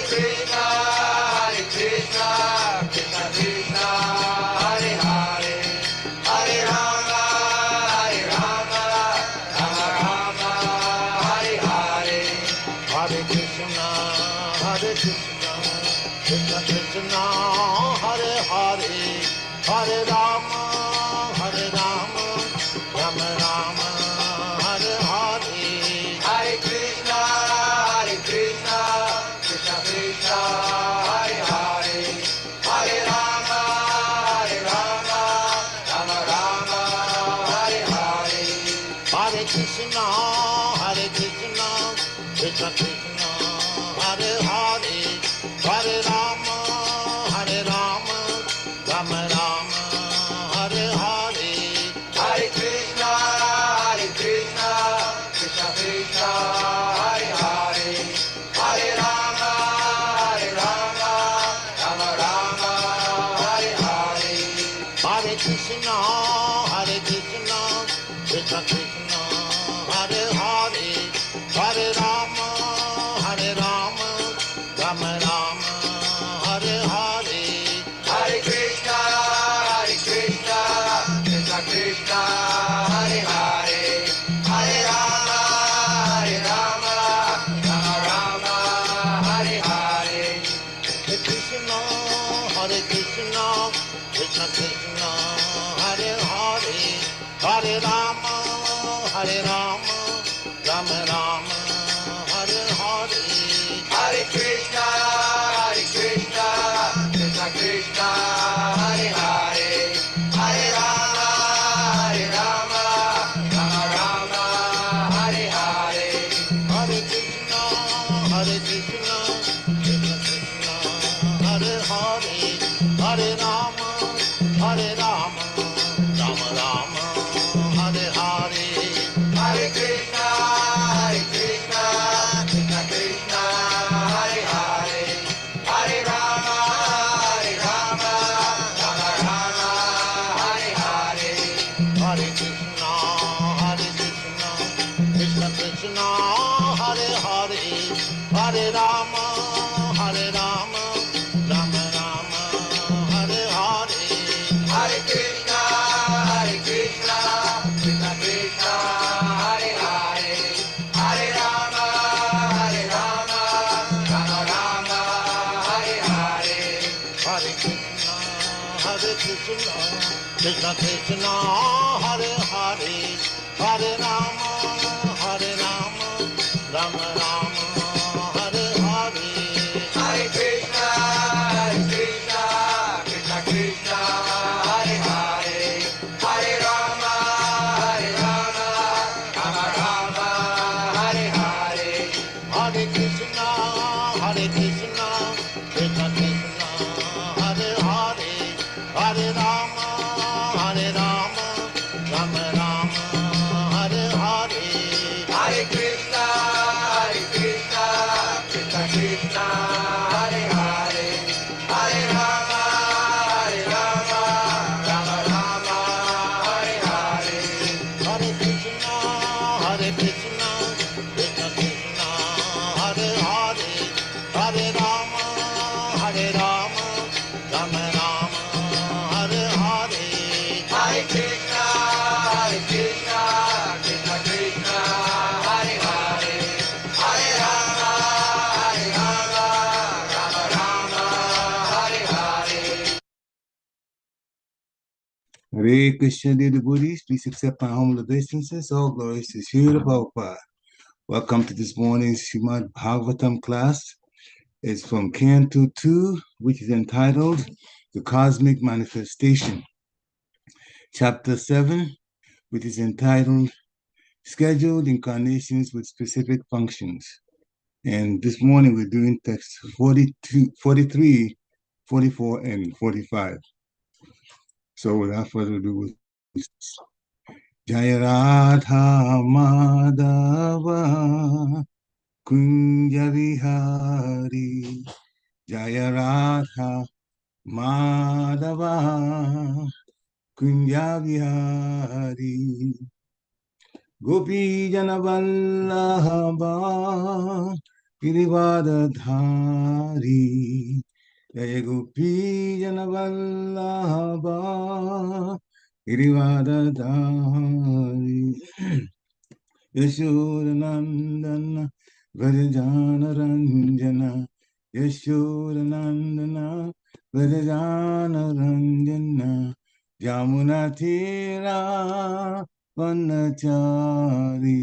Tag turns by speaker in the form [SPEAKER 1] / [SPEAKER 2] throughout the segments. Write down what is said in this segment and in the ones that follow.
[SPEAKER 1] Krishna, Krishna Krishna, Hare Hare, Hare Rama, Rama Rama, Hare Hare.
[SPEAKER 2] Hare Krishna, Krishna Krishna, Hare Hare, Hare Rama, Rama Rama, Hare Hare.
[SPEAKER 1] Hare Krishna, Krishna Krishna, Hare Hare, Hare Rama, Rama Rama, Hare Hare.
[SPEAKER 2] Hare Krishna, Krishna Krishna, Hare Hare, Hare Rama, Rama Rama, Hare Hare.
[SPEAKER 1] Hare Krishna, Krishna Krishna, Hare Hare, Hare Rama, Rama Rama, Hare Hare.
[SPEAKER 2] Hare Krishna, Krishna Krishna, Hare Hare, Hare Rama, Rama Rama, Hare Hare.
[SPEAKER 1] Hare Krishna, Krishna Krishna, Hare Hare, Hare Rama, Rama Hare Hare.
[SPEAKER 2] Hare Krishna, Krishna Krishna, Hare Hare, Hare Rama, Rama Rama, Hare Hare.
[SPEAKER 1] Hare Krishna, Krishna Krishna, Hare Hare, Hare Rama, Rama Hare Hare.
[SPEAKER 2] Hare Krishna, Krishna Krishna, Hare Hare, Hare Rama, Rama Rama, Hare Hare.
[SPEAKER 1] Hare Krishna, Krishna Krishna, Hare Hare, Hare Rama, Rama Hare Hare.
[SPEAKER 2] Hare Krishna, Krishna Krishna, Hare Hare, Hare Rama, Rama Rama, Hare Hare.
[SPEAKER 1] Hare Krishna, Krishna Krishna, Hare Hare, Hare Rama, Rama Hare Hare.
[SPEAKER 2] Hare Krishna, Krishna Krishna, Hare Hare, Hare Rama, Rama Rama, Hare Hare.
[SPEAKER 1] Hare Krishna, Krishna Krishna, Hare Hare, Hare Rama, Rama Hare Hare.
[SPEAKER 2] Hare Krishna, Krishna Krishna, Hare Hare, Hare Rama, Rama Rama, Hare Hare.
[SPEAKER 1] Hare Krishna, Krishna Krishna, Hare Hare, Hare Rama, Rama Hare Hare.
[SPEAKER 2] Hare Krishna, Krishna Krishna, Hare Hare, Hare Rama, Rama Rama, Hare Hare.
[SPEAKER 1] Hare Krishna, Krishna Krishna, Hare Hare, Hare Rama, Rama Hare Hare.
[SPEAKER 3] Hare Krishna, dear devotees, please accept my humble obeisances. All glories to Srila Prabhupada. Welcome to this morning's Srimad Bhagavatam class. It's from Canto 2, which is entitled The Cosmic Manifestation. Chapter 7, which is entitled Scheduled Incarnations with Specific Functions. And this morning we're doing text 43, 44, and 45. So without further ado, Jaya Radha Madhava Kunja Vihari, Jaya Radha Madhava Kunja Vihari, Gopi Jana Vallabha गिरिवादधारी जय गोपी जनवल्लभा गिरिवादधारी यशोरनंदन व्रजजानरंजन यशोरनंदन व्रजजानरंजन यमुनातीरा वनचारी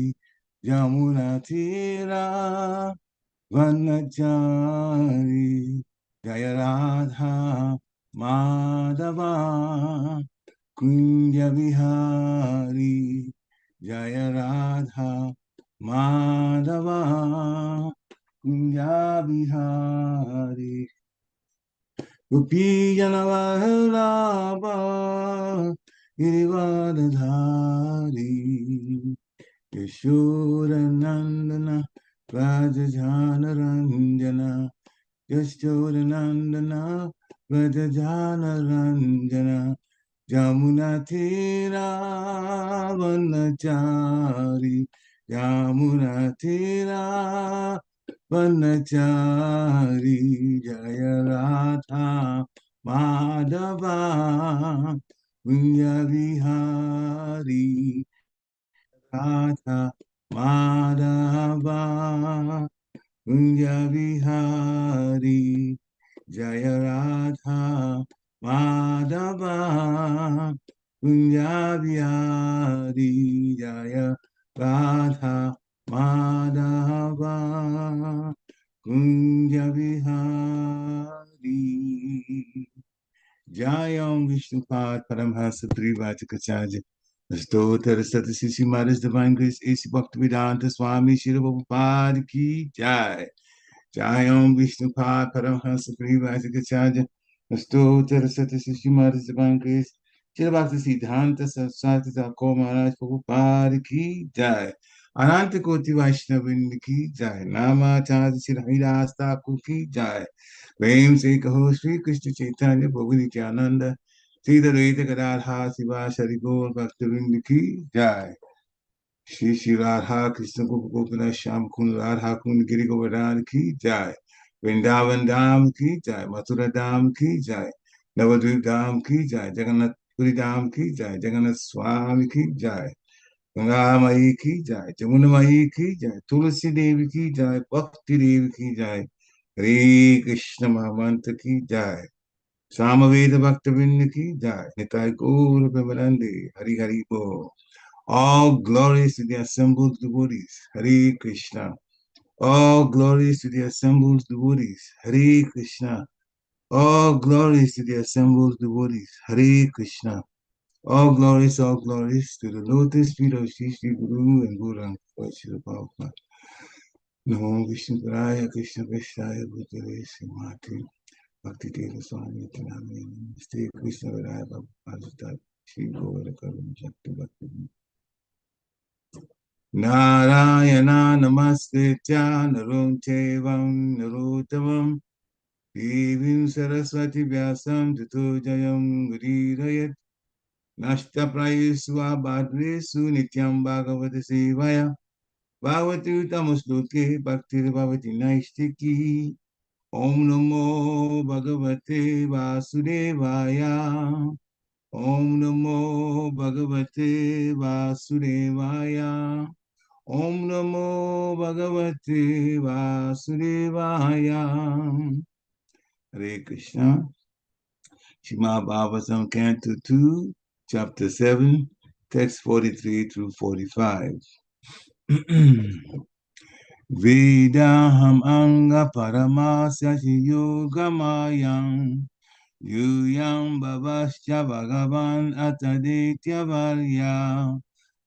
[SPEAKER 3] यमुनातीरा वनचारी जय राधा माधवा कुंज विहारी जय राधा माधवा कुंज विहारी गोपीजनवल्लभा गिरिवारधारी यशोरनंदन व्रजजानरंजन यशोरनंदन व्रजजानरंजन यमुनातीरावनचारी यमुनातीरावनचारी जय राधा माधवा कुंज विहारी राधा माधवा कुंज विहारी जय राधा माधवा कुंज विहारी जय Radha Madhava Kunj Vihari Jayam Vishnupad Paramhasa Parivajikacharya Astottara Satasisi Maharaj Divine Grace A.C. Bhaktivedanta Swami Shri Prabhupada Ki Jai Jayam Vishnupad Paramhasa Parivajikacharya Astottara Satasisi Maharaj Divine Grace Shri Bhakti Siddhanta Saraswati Thakur Maharaj Prabhupada Ki Jai Ananta Koti Vaishnavin Ki Jai Namacharya Shri Haridas Thakur Ki Jai प्रेम से कहो श्री कृष्ण चैतन्य प्रभु नित्यानंद श्री द्वैत गदाधर शिवासादि गौर भक्तवृंद की जय श्री श्री राधा कृष्ण गोपिनाथ श्याम कुंड राधा कुंड गिरि गोवर्धन की जय वृंदावन धाम की जय मथुरा धाम की जय नवद्वीप धाम की जय जगन्नाथपुरी धाम की जय जगन्नाथ स्वामी की जय गंगा मई की जय जमुना मई की जय तुलसी देवी की जय भक्ति देवी की जय हरे कृष्ण महामंत्र की जय सामवेद भक्तवृंद की जय निताय गौर प्रेमानंदे हरि हरि बोल all glories to the assembled devotees Hare Krishna all glories to the assembled devotees Hare Krishna all glories to the assembled devotees Hare Krishna all glories to the lotus feet of Shri Shri Guru and Gauranga Sri Prabhupada Namo Vishnu Padaya Krishna Prestaya Bhutale Srimati Bhakti Deva Swami Tanami Namaste Krishna Vidaya Prabhupada Shri Gaura Karun Shakti Bhakti Narayana Namaste Narum Chevam Narotavam Devim Saraswati Vyasam Tato Jayam Gurirayat Nashta Prayesva Bhadresu Nityam Bhagavata Sevaya Bhagavati Utamusloke Bhakti Bhavati Naistiki Om Namo Bhagavate Vasudevaya Om Namo Bhagavate Vasudevaya Om Namo Bhagavate Vasudevaya Hare Krishna Shrimad Bhagavatam Canto 2 Chapter 7 Text 43 through 45 Vedaham anga paramasya yogamayam Yuyam Bhavasya Bhagavan Ataditya Varya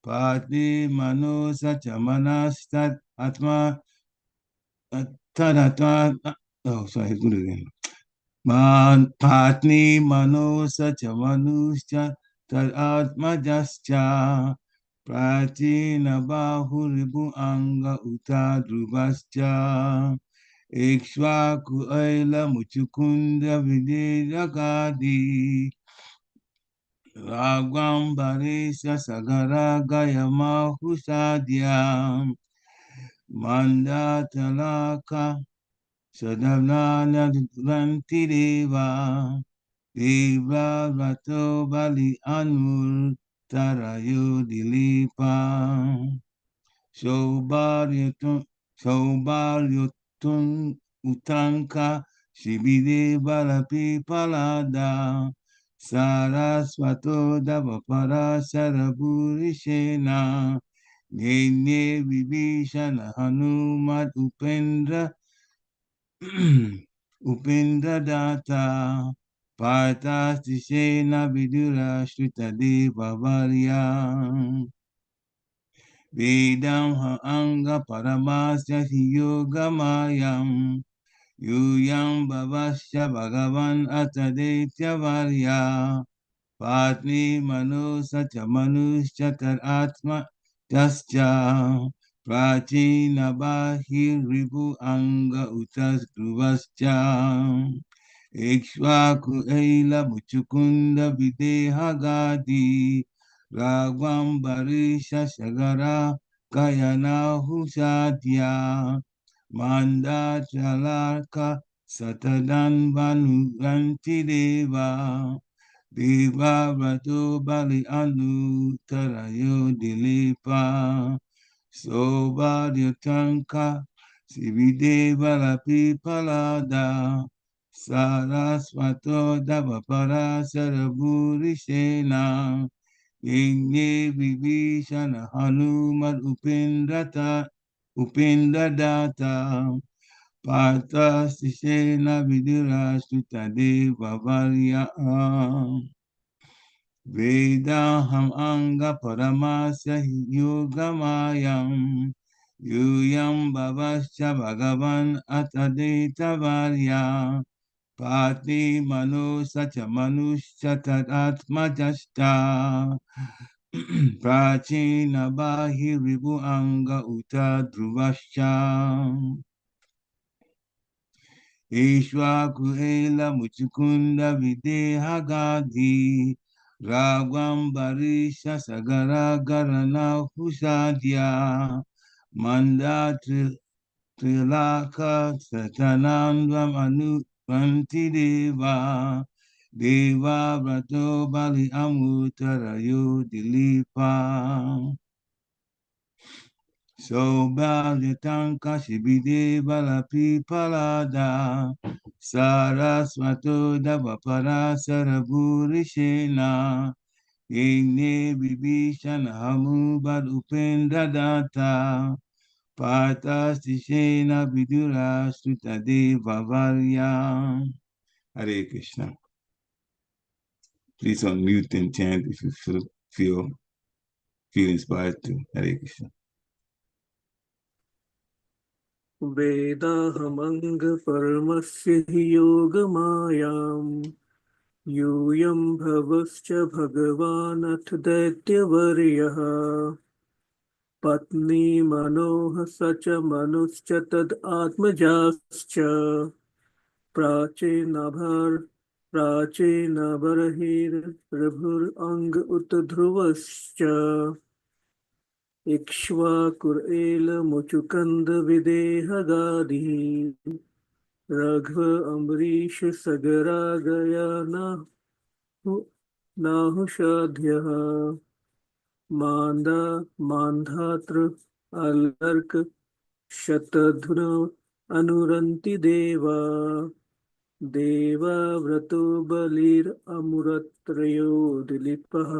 [SPEAKER 3] Pati Mano Sachamanastat Atma Tadatma Oh, sorry, good again. Patni Mano Sachamanuscha Tad Atma Jascha Pratina Bahuribu Anga Uta Drubascha Ikshvaku Aila Muchukunda Vidya Ragwambarisya Sagara Gayama Husadyam Mandatalaka Sadavnana Rantideva Deva Vato Bali Anur Tarayo Dilipa Shaubaryotun Utanka Shibide Balapi Palada Saraswato Davapara Saraburishena Nene Vibhishana Hanumat Upendra Upendra Data Partasishena Vidura Shrita Deva Varya Vedam Anga Paramasya Yogamayam Yuyam Bhavasya Bhagavan Atadetya Varya Patni Mano Satya Manusya Atma Tasya Prachina Bahir Ribu Anga Utas Druvasya Ikshvaku Eila Muchukunda Videha Gadi Ragvam Barisha Sagara Kayana Husadya Manda Chalaka Satadan Vanuganti Deva Deva Vrato Bali Anu Tarayo Dilipa Soba Dyotanka Sivideva Lapi Palada Saraswato Davapara Sarabhurishena Yenge Vibhishana Hanuman Upendra Data Pata Sishena Vidura Sutadeva Varya Vedaham Anga Paramasya Yogamayam Yuyam Bhavasya Bhagavan Atadeta Varya Pati Mano Sacha Manusya Tadatmajashta Prachina Bahi Ribu Anga Uta Druvasya Ishwaku Ela Muchukunda Videha Gadi Ragwam Barisha Sagara Garana Husadya Manda Trilaka Satanandram Anu Panti Deva Deva Vrato Bali Amutarayo Dilipa Sobalyatanka Shibideva Lapi Palada Saraswato Davapara Sarabhurishena Yene Vibhishana Hamubad Upendra Data Patastishena Vidura Sutadeva Varya. Hare Krishna. Please unmute and chant if you feel inspired to. Hare Krishna.
[SPEAKER 4] वेदाहमङ्ग परमस्य हि योगमायाम् यूयं भवश्च भगवानथ दैत्यवर्यः पत्नी मनोः स च मनुश्च तद् आत्मजाश्च प्राचीनबर्हिर्भुरङ्ग उत ध्रुवश्च इक्ष्वाकुर्एलमुचुकन्दविदेहगादिः रघ्व अम्बरीष सगरा गया नाहुषाध्यः मान्धातृ अलर्क शतध्न अनुरन्ति देवा व्रतो बलिरमुरत्रयो दिलीपः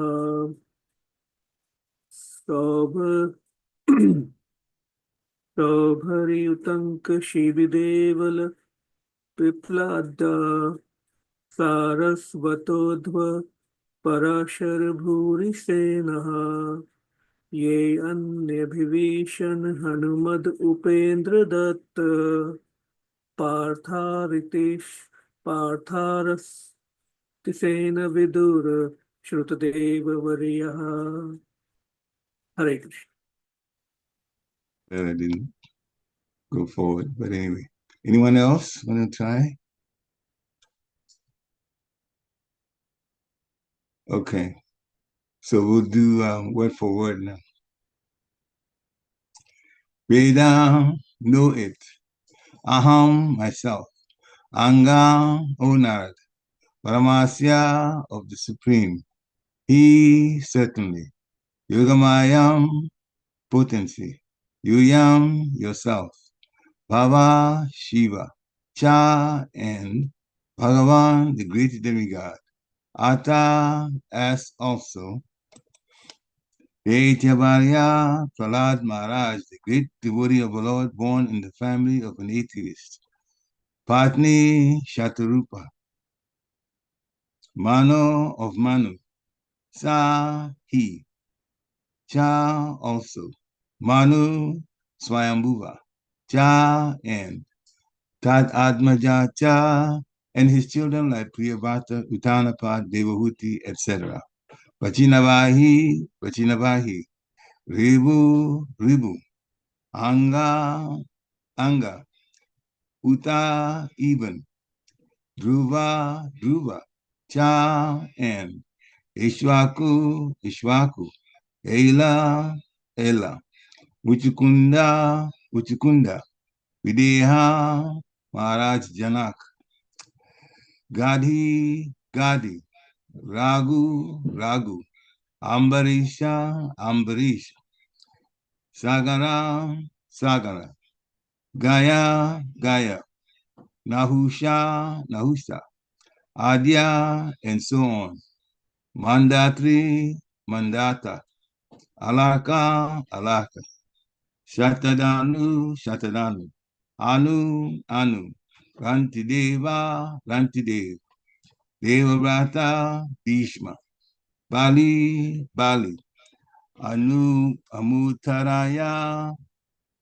[SPEAKER 4] सौभर्युतङ्क शिविदेवल पिप्लादा सारस्वतोध्व पराशरभूरिसेनः ये अन्यभिवेशन हनुमद उपेन्द्र दत्त पार्थारतिसेन विदुर श्रुतदेव वर्यः. Hare Krishna.
[SPEAKER 3] That I didn't go forward, but anyway. Anyone else want to try? Okay. So we'll do word for word now. Vedam, know it. Aham, myself. Angam, Onad. Paramasya of the Supreme. He certainly. Yogamayam, potency. Yuyam, yourself. Bhava, Shiva. Cha, and Bhagavan, the great demigod. Ata, as also. Daityabharya Prahlad Maharaj, the great devotee of the Lord, born in the family of an atheist. Patni Shatarupa, Mano of Manu. Sa, he. Cha, also. Manu, Swayambhuva. Cha, and Tad Admaja Cha, and his children like Priyavata, Uttanapad, Devahuti, etc. Vachinavahi, Vachinavahi. Ribu, Ribu. Anga, Anga. Uta, even. Dhruva, Dhruva. Cha, and. Ishwaku, Ishwaku. Ela, Ela. Uchukunda, Uchukunda. Videha, Maharaj Janak. Gadhi, Gadhi. Ragu, Ragu. Ambarisha, Ambarish. Sagara, Sagara. Gaya, Gaya. Nahusha, Nahusha. Adya, and so on. Mandatri, Mandata. Alaka, Alaka. Shatadanu, Shatadanu. Anu, Anu. Rantideva, Rantidev. Devavrata, Bhishma. Bali, Bali. Anu, Amutaraya,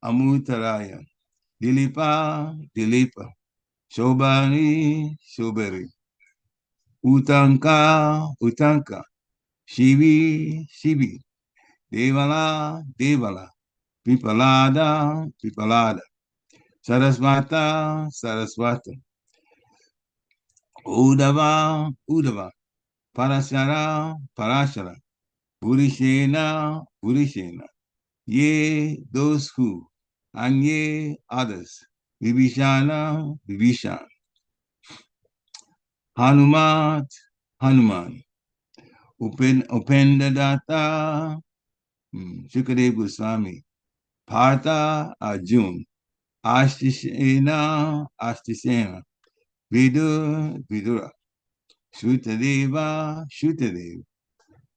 [SPEAKER 3] Amutaraya. Dilipa, Dilipa. Shobani, Shobari. Utanka, Utanka. Shivi, Shivi. Devala, Devala. Pipalada, Pipalada. Sarasvata, Sarasvata. Udava, Udava. Parashara, Parashara. Purishena, Purishena. Ye, those who. And ye, others. Vibhishana, Vibhishan. Hanumat, Hanuman. Upendadata, Shukadev Goswami. Partha, Arjun. Astisena, Astisena. Vidur, Vidura. Shrutadeva, Shrutadeva.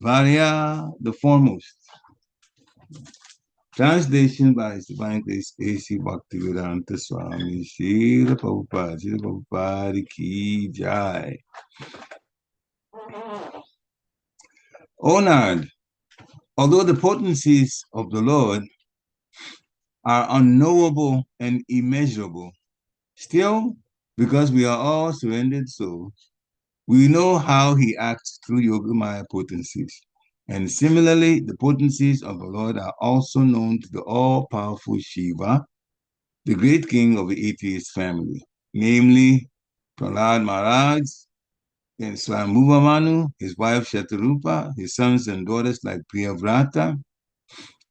[SPEAKER 3] Varya, the foremost. Translation by His Divine Grace A.C. Bhaktivedanta Swami Srila Prabhupada Ki Jai. Honored, although the potencies of the Lord are unknowable and immeasurable, still, because we are all surrendered souls, we know how he acts through Yogamaya potencies. And similarly, the potencies of the Lord are also known to the all-powerful Shiva, the great king of the atheist family, namely Prahlad Maharaj, and Swayambhuva Manu, his wife Shatarupa, his sons and daughters like Priyavrata,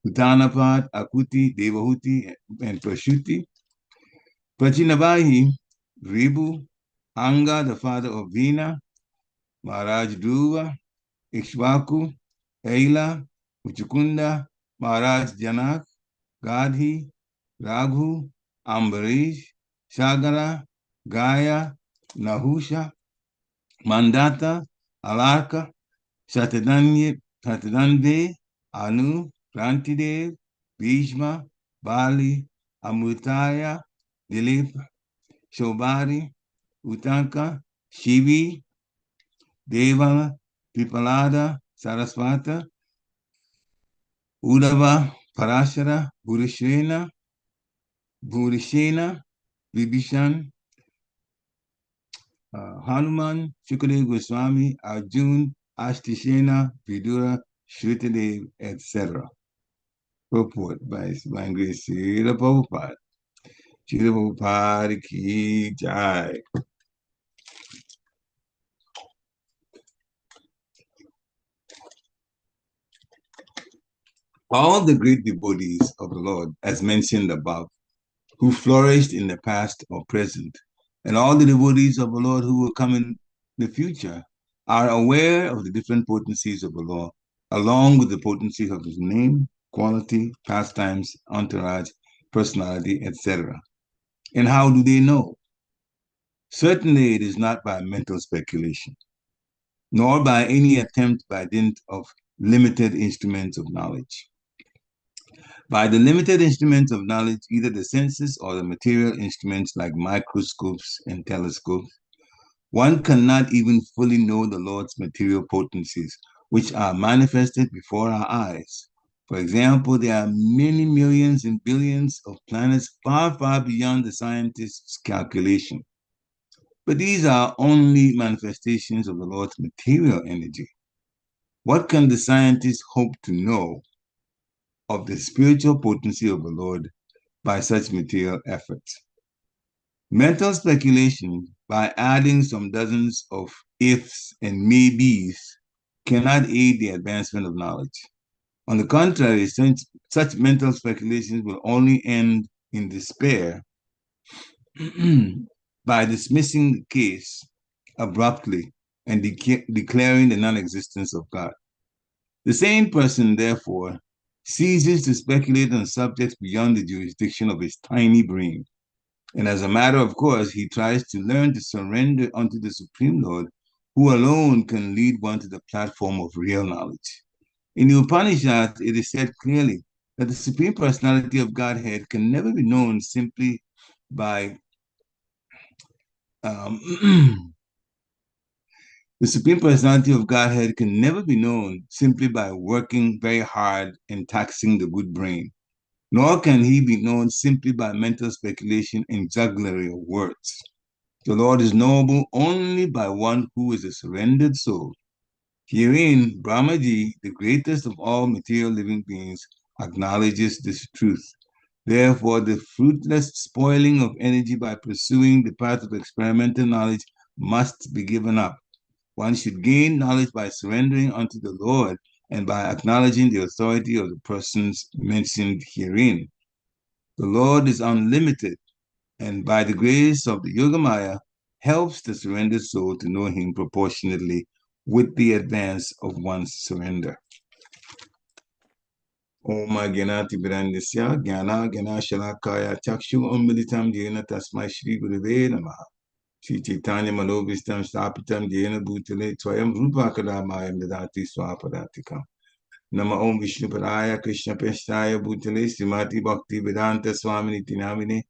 [SPEAKER 3] Uttanapad, Akuti, Devahuti, and Prashuti. Prachinavahi, Ribu, Anga, the father of Veena, Maharaj Dhruva, Ikshvaku, Aila, Uchukunda, Maharaj Janak, Gadhi, Raghu, Ambarish, Sagara, Gaya, Nahusha, Mandata, Alarka, Satadande, Anu, Rantidev, Bhishma, Bali, Amutaya, Dilip, Shobari, Utanka, Shivi, Deva, Pipalada, Sarasvata, Udava, Parashara, Burishena, Vibhishan, Hanuman, Shukadev Goswami, Arjun, Ashtishena, Vidura, Shritadev, etc. Purport by His Divine Grace Srila Prabhupada. Srila Prabhupada Ki Jai. All the great devotees of the Lord, as mentioned above, who flourished in the past or present, and all the devotees of the Lord who will come in the future, are aware of the different potencies of the Lord, along with the potencies of his name, quality, pastimes, entourage, personality, etc. And how do they know? Certainly, it is not by mental speculation, nor by any attempt by dint of limited instruments of knowledge. By the limited instruments of knowledge, either the senses or the material instruments like microscopes and telescopes, one cannot even fully know the Lord's material potencies, which are manifested before our eyes. For example, there are many millions and billions of planets far, far beyond the scientist's calculation. But these are only manifestations of the Lord's material energy. What can the scientist hope to know of the spiritual potency of the Lord by such material efforts? Mental speculation, by adding some dozens of ifs and maybes, cannot aid the advancement of knowledge. On the contrary, such mental speculations will only end in despair by dismissing the case abruptly and declaring the non existence of God. The sane person, therefore, ceases to speculate on subjects beyond the jurisdiction of his tiny brain. And as a matter of course, he tries to learn to surrender unto the Supreme Lord, who alone can lead one to the platform of real knowledge. In the Upanishads, it is said clearly that the Supreme Personality of Godhead can never be known simply by the Supreme Personality of Godhead can never be known simply by working very hard and taxing the good brain, nor can he be known simply by mental speculation and jugglery of words. The Lord is knowable only by one who is a surrendered soul. Herein, Brahmaji, the greatest of all material living beings, acknowledges this truth. Therefore, the fruitless spoiling of energy by pursuing the path of experimental knowledge must be given up. One should gain knowledge by surrendering unto the Lord and by acknowledging the authority of the persons mentioned herein. The Lord is unlimited, and by the grace of the Yogamaya, helps the surrendered soul to know him proportionately with the advance of one's surrender. Om Gyanati Brandisya Gyana Gyana Shalakaya Chakshu Ummilitam Jena Tasmai Shri Gurave Namaha. Shri Chaitanya Manobhistam Stapitam Jena Bhutale Twayam Rupakadamayam Dadati Swapadatikam. Nama Om Vishnu Paraya Krishna Peshtaya Bhutale Srimati Bhakti Vedanta Swamini Tinamine.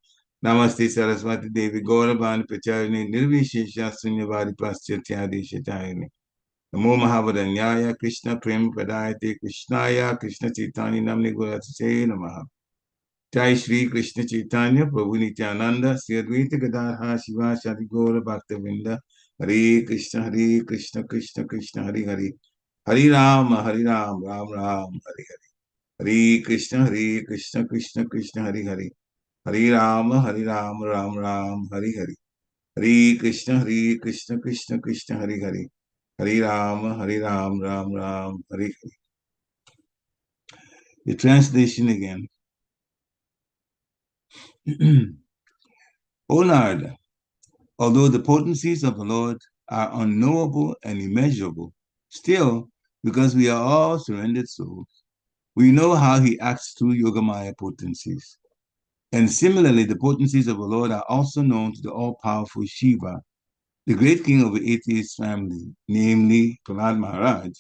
[SPEAKER 3] Namaste Saraswati Devi Gauravani Pacharine Nirvishesha Sunyavari Paschatya Shatayane. Namo Mahavadanyaya Krishna Prem Padayate Krishnaya Krishna Chaitanya Namni Gurase Namaha. Jai Shri Krishna Chaitanya Prabhu Nityananda Sri Advaita Gadadhara Shiva Shadi Gaura Bhaktavinda Hare Krishna Krishna Krishna Hare Hare Hare Rama Ram Ram Hare Hare Hare Krishna Krishna Krishna Hare Hare Hare Rama Ram Ram Hare Hare Hare Krishna Krishna Krishna Hare Hare Hare Rama Ram Ram Hare Hare. The translation again. O Narada, although the potencies of the Lord are unknowable and immeasurable, still, because we are all surrendered souls, we know how he acts through Yogamaya potencies. And similarly, the potencies of the Lord are also known to the all-powerful Shiva, the great king of the atheist family, namely Prahlad Maharaj,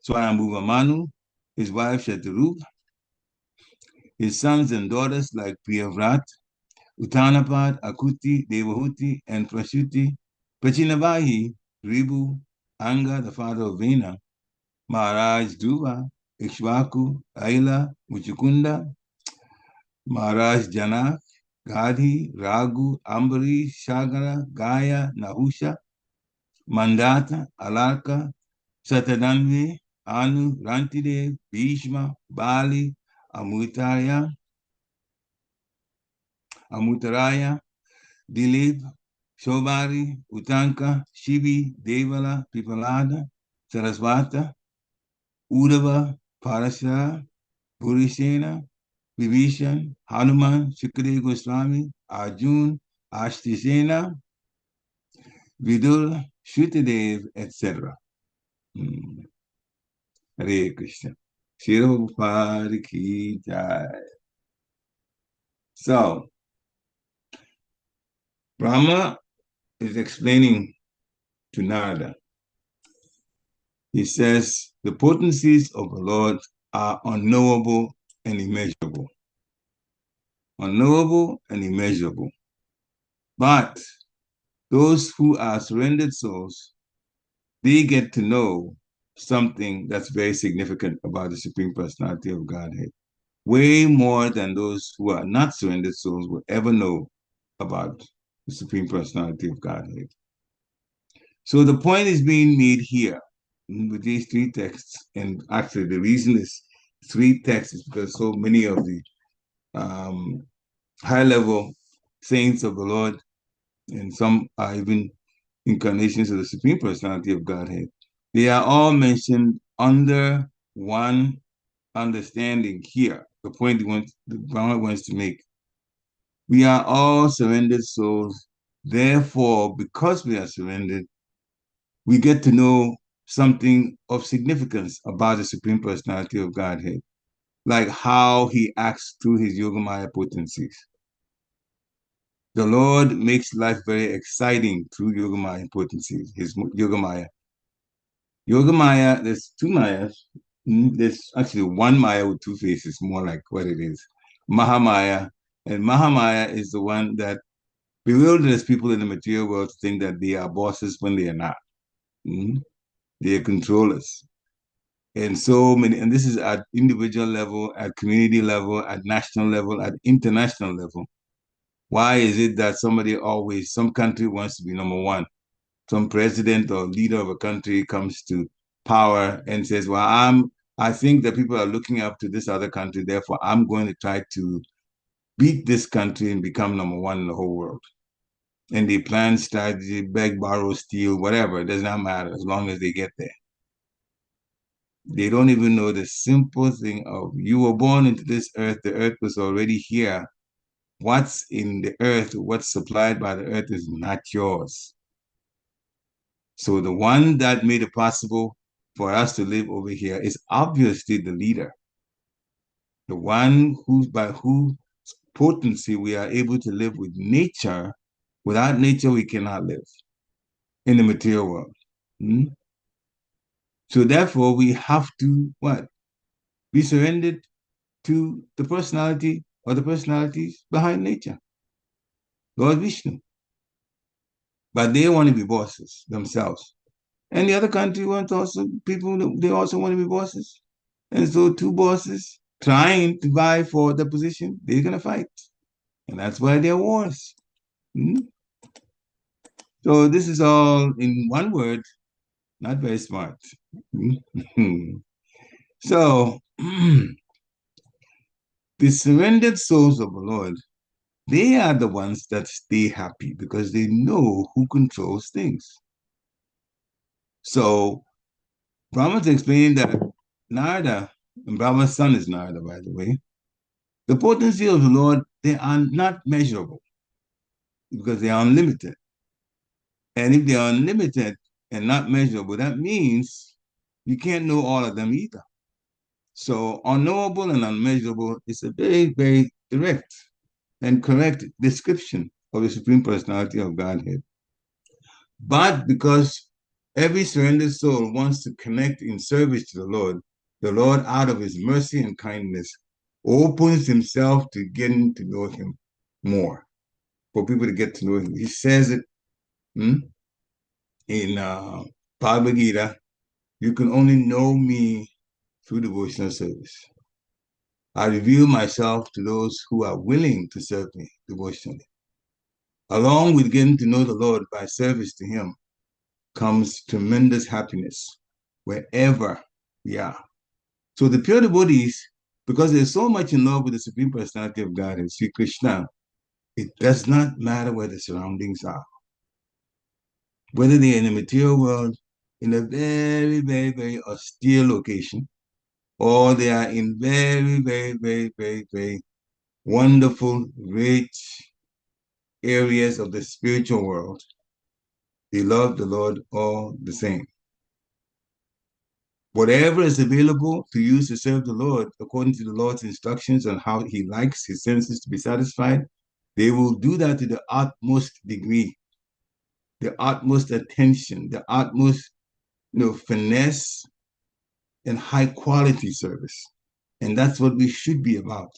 [SPEAKER 3] Swayambhuva Manu, his wife Shatarup, his sons and daughters like Priyavrat, Uttanapad, Akuti, Devahuti, and Prachinavahi, Ribu, Anga, the father of Vena, Maharaj Dhruva, Ikshvaku, Aila, Muchukunda, Maharaj Janak, Gadhi, Raghu, Ambari, Shagara, Gaya, Nahusha, Mandata, Alarka, Satadanvi, Anu, Rantidev, Bhishma, Bali, Amutaraya, Dilip, Shobari, Utanka, Shivi, Devala, Pipalada, Sarasvata, Udava, Parashara, Purishena, Vibhishan, Hanuman, Shukadeva Goswami, Arjun, Ashtisena, Vidur, Shrukadev, etc. Hare Krishna. Shiro Pariksit. So, Brahma is explaining to Narada. He says, the potencies of the Lord are unknowable and immeasurable. Unknowable and immeasurable. But those who are surrendered souls, they get to know something that's very significant about the Supreme Personality of Godhead. Way more than those who are not surrendered souls will ever know about the Supreme Personality of Godhead. So the point is being made here with these three texts, and actually the reason is three texts is because so many of the high-level saints of the Lord, and some are even incarnations of the Supreme Personality of Godhead, they are all mentioned under one understanding here. The point the Brahma wants to make. We are all surrendered souls. Therefore, because we are surrendered, we get to know something of significance about the Supreme Personality of Godhead, like how he acts through his Yogamaya potencies. The Lord makes life very exciting through Yogamaya potencies, his Yogamaya. Yogamaya, there's two Mayas. There's actually one Maya with two faces, more like what it is. Mahamaya. And Mahamaya is the one that bewilders people in the material world to think that they are bosses when they are not. They are controllers. And so many, and this is at individual level, at community level, at national level, at international level. Why is it that some country wants to be number one? Some president or leader of a country comes to power and says, well, I think that people are looking up to this other country, therefore I'm going to try to beat this country and become number one in the whole world. And they plan strategy, beg, borrow, steal, whatever, it does not matter as long as they get there. They don't even know the simple thing of you were born into this earth, the earth was already here. What's in the earth, what's supplied by the earth is not yours. So the one that made it possible for us to live over here is obviously the leader. The one by whose potency we are able to live with nature. Without nature, we cannot live in the material world. So therefore, we have to what? Be surrendered to the personality or the personalities behind nature, Lord Vishnu. But they want to be bosses themselves. And the other country wants also people, they also want to be bosses. And so two bosses trying to vie for the position, they're going to fight. And that's why there are wars. So this is all in one word, not very smart. So the surrendered souls of the Lord, they are the ones that stay happy because they know who controls things. So Brahma's explaining that Narada, and Brahma's son is Narada, by the way, the potency of the Lord, they are not measurable because they are unlimited. And if they are unlimited and not measurable, that means you can't know all of them either. So unknowable and unmeasurable is a very, very direct and correct description of the Supreme Personality of Godhead. But because every surrendered soul wants to connect in service to the Lord, out of his mercy and kindness, opens himself to getting to know him more, for people to get to know him. He says it in Bhagavad Gita, you can only know me through devotional service. I reveal myself to those who are willing to serve me devotionally. Along with getting to know the Lord by service to him comes tremendous happiness wherever we are. So the pure devotees, because they're so much in love with the Supreme Personality of God and Sri Krishna, it does not matter where the surroundings are. Whether they're in the material world, in a very, very, very austere location, or they are in very, very, very, very, very wonderful, rich areas of the spiritual world, they love the Lord all the same. Whatever is available to use to serve the Lord, according to the Lord's instructions on how he likes his senses to be satisfied, they will do that to the utmost degree, the utmost attention, the utmost finesse and high quality service. And that's what we should be about.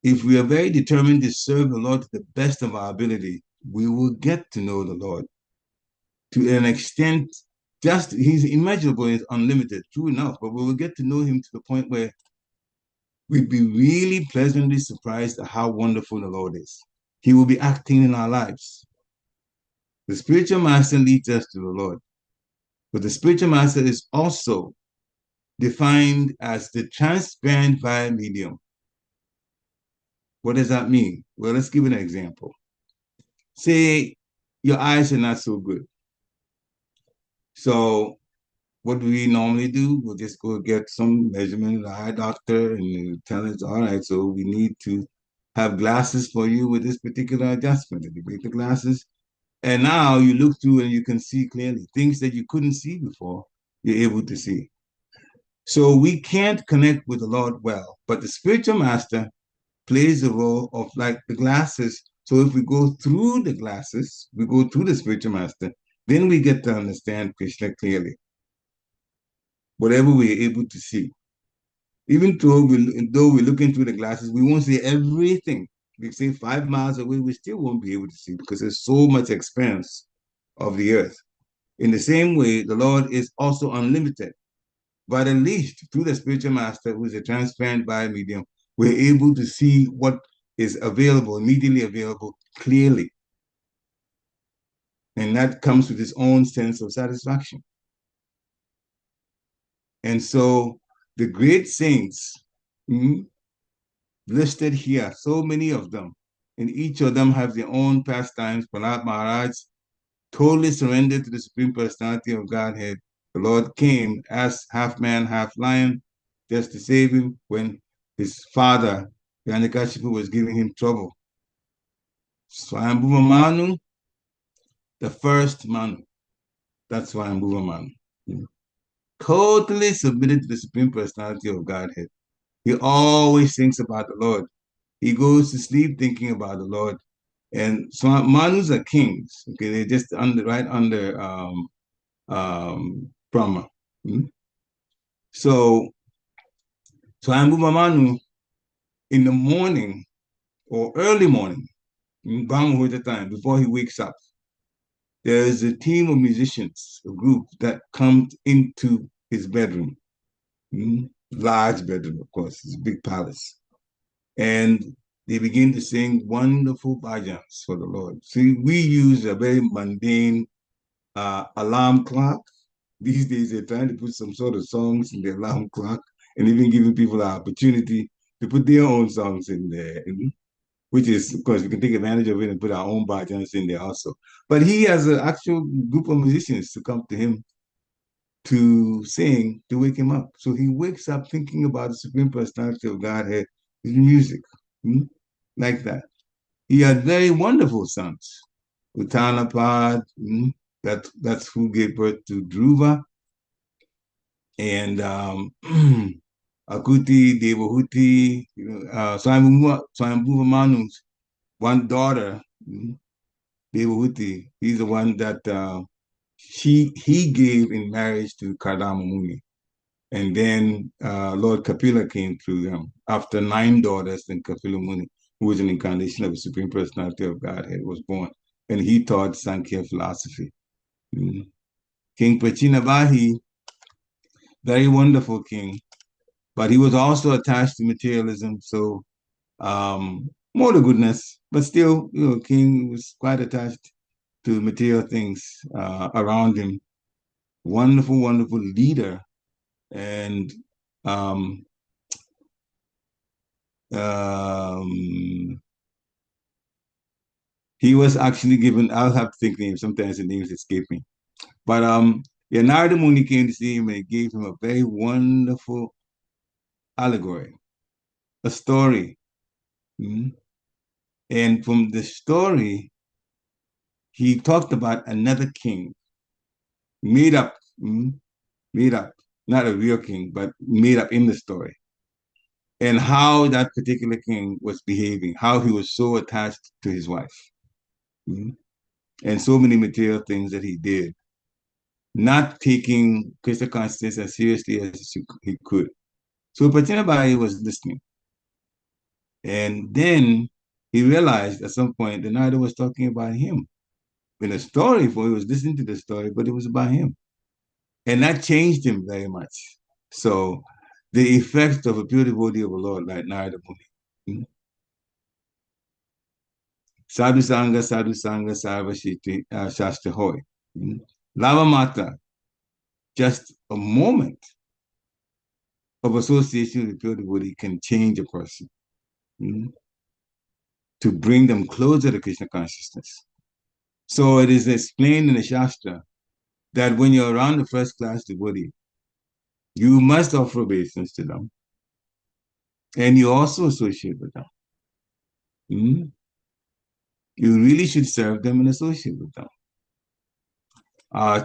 [SPEAKER 3] If we are very determined to serve the Lord to the best of our ability, we will get to know the Lord to an extent. Just he's immeasurable, he's unlimited, true enough, but we will get to know him to the point where we'd be really pleasantly surprised at how wonderful the Lord is. He will be acting in our lives. The spiritual master leads us to the Lord, but the spiritual master is also defined as the transparent via medium. What does that mean? Well, let's give an example. Say your eyes are not so good. So what do we normally do? We'll just go get some measurement, the eye doctor, and tell us, all right, so we need to have glasses for you with this particular adjustment. And you break the glasses, and now you look through and you can see clearly things that you couldn't see before, you're able to see. So we can't connect with the Lord well, but the spiritual master plays the role of like the glasses. So if we go through the glasses, we go through the spiritual master, then we get to understand Krishna clearly, whatever we're able to see. Even though we're looking through the glasses, we won't see everything. We say 5 miles away, we still won't be able to see because there's so much expanse of the earth. In the same way, the Lord is also unlimited. But at least through the spiritual master, who is a transparent bio medium, we're able to see what is available, immediately available, clearly. And that comes with its own sense of satisfaction. And so the great saints listed here, so many of them, and each of them have their own pastimes. Prahlad Maharaj totally surrendered to the Supreme Personality of Godhead. The Lord came as half man, half lion, just to save him when his father, Hiranyakashipu, was giving him trouble. Swayambhuva Manu, the first Manu, that's Swayambhuva Manu. Totally submitted to the Supreme Personality of Godhead. He always thinks about the Lord. He goes to sleep thinking about the Lord. And so Manus are kings. Okay, they're just right under Brahma. So Swayambhuva Manu in the morning or early morning, Brahma time, before he wakes up, there is a team of musicians, a group that comes into his bedroom. Large bedroom, of course, it's a big palace. And they begin to sing wonderful bhajans for the Lord. See, we use a very mundane alarm clock. These days, they're trying to put some sort of songs in the alarm clock and even giving people an opportunity to put their own songs in there, which is, of course, we can take advantage of it and put our own bhajans in there also. But he has an actual group of musicians to come to him to sing, to wake him up. So he wakes up thinking about the Supreme Personality of Godhead, his music, like that. He had very wonderful sons. Uttanapad, that's who gave birth to Dhruva. And Akuti, Devahuti, Swayambhuva Manu's one daughter, Devahuti, he's the one that he gave in marriage to Kardama Muni. And then Lord Kapila came through them. After 9 daughters, then Kapila Muni, who was an incarnation of the Supreme Personality of Godhead, was born. And he taught Sankhya philosophy. King Prachinabhahi, very wonderful king, but he was also attached to materialism. So more to goodness, but still, king was quite attached to material things around him. Wonderful, wonderful leader. And he was actually given, I'll have to think names, sometimes the names escape me. But Yeah, Narada Muni came to see him and gave him a very wonderful allegory, a story. Mm. And from the story, he talked about another king, made up, made up, not a real king, but made up in the story, and how that particular king was behaving, how he was so attached to his wife, mm, and so many material things that he did, not taking Krishna consciousness as seriously as he could. So Pachinabai was listening. And then he realized at some point the Narada was talking about him. In a story, for he was listening to the story, but it was about him. And that changed him very much. So the effect of a pure devotee of the Lord like Narada Muni. Sadhu Sangha, Sarva Shastra Hoy. Lava Mata, just a moment of association with a pure devotee can change a person, to bring them closer to Krishna consciousness. So it is explained in the Shastra that when you're around the first class devotee, you must offer obeisance to them. And you also associate with them. You really should serve them and associate with them.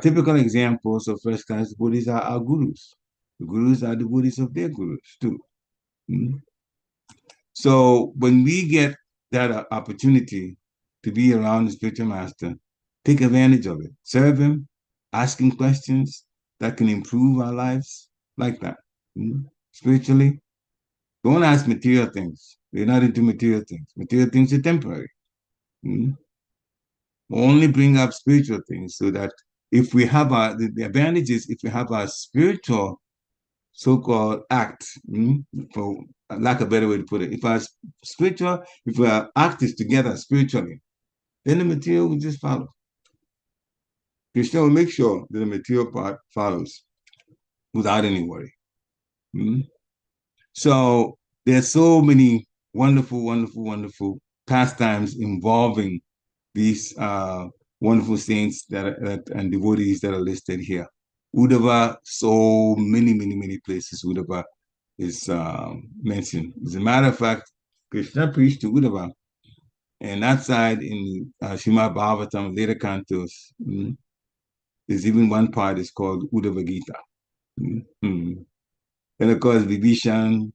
[SPEAKER 3] Typical examples of first class devotees are our gurus. The gurus are devotees of their gurus too. So when we get that opportunity to be around the spiritual master, take advantage of it. Serve him, asking questions that can improve our lives like that. Spiritually, don't ask material things. We're not into material things. Material things are temporary. Only bring up spiritual things so that if we have the advantage is if we have our spiritual so-called act, for lack of a better way to put it, if our act is together spiritually, then the material will just follow. Krishna will make sure that the material part follows without any worry. So there's so many wonderful, wonderful, wonderful pastimes involving these wonderful saints and devotees that are listed here. Uddhava, so many, many, many places Uddhava is mentioned. As a matter of fact, Krishna preached to Uddhava, and that side in Srimad Bhagavatam, later cantos, there's even one part is called Uddhava Gita. And of course, Vibhishan,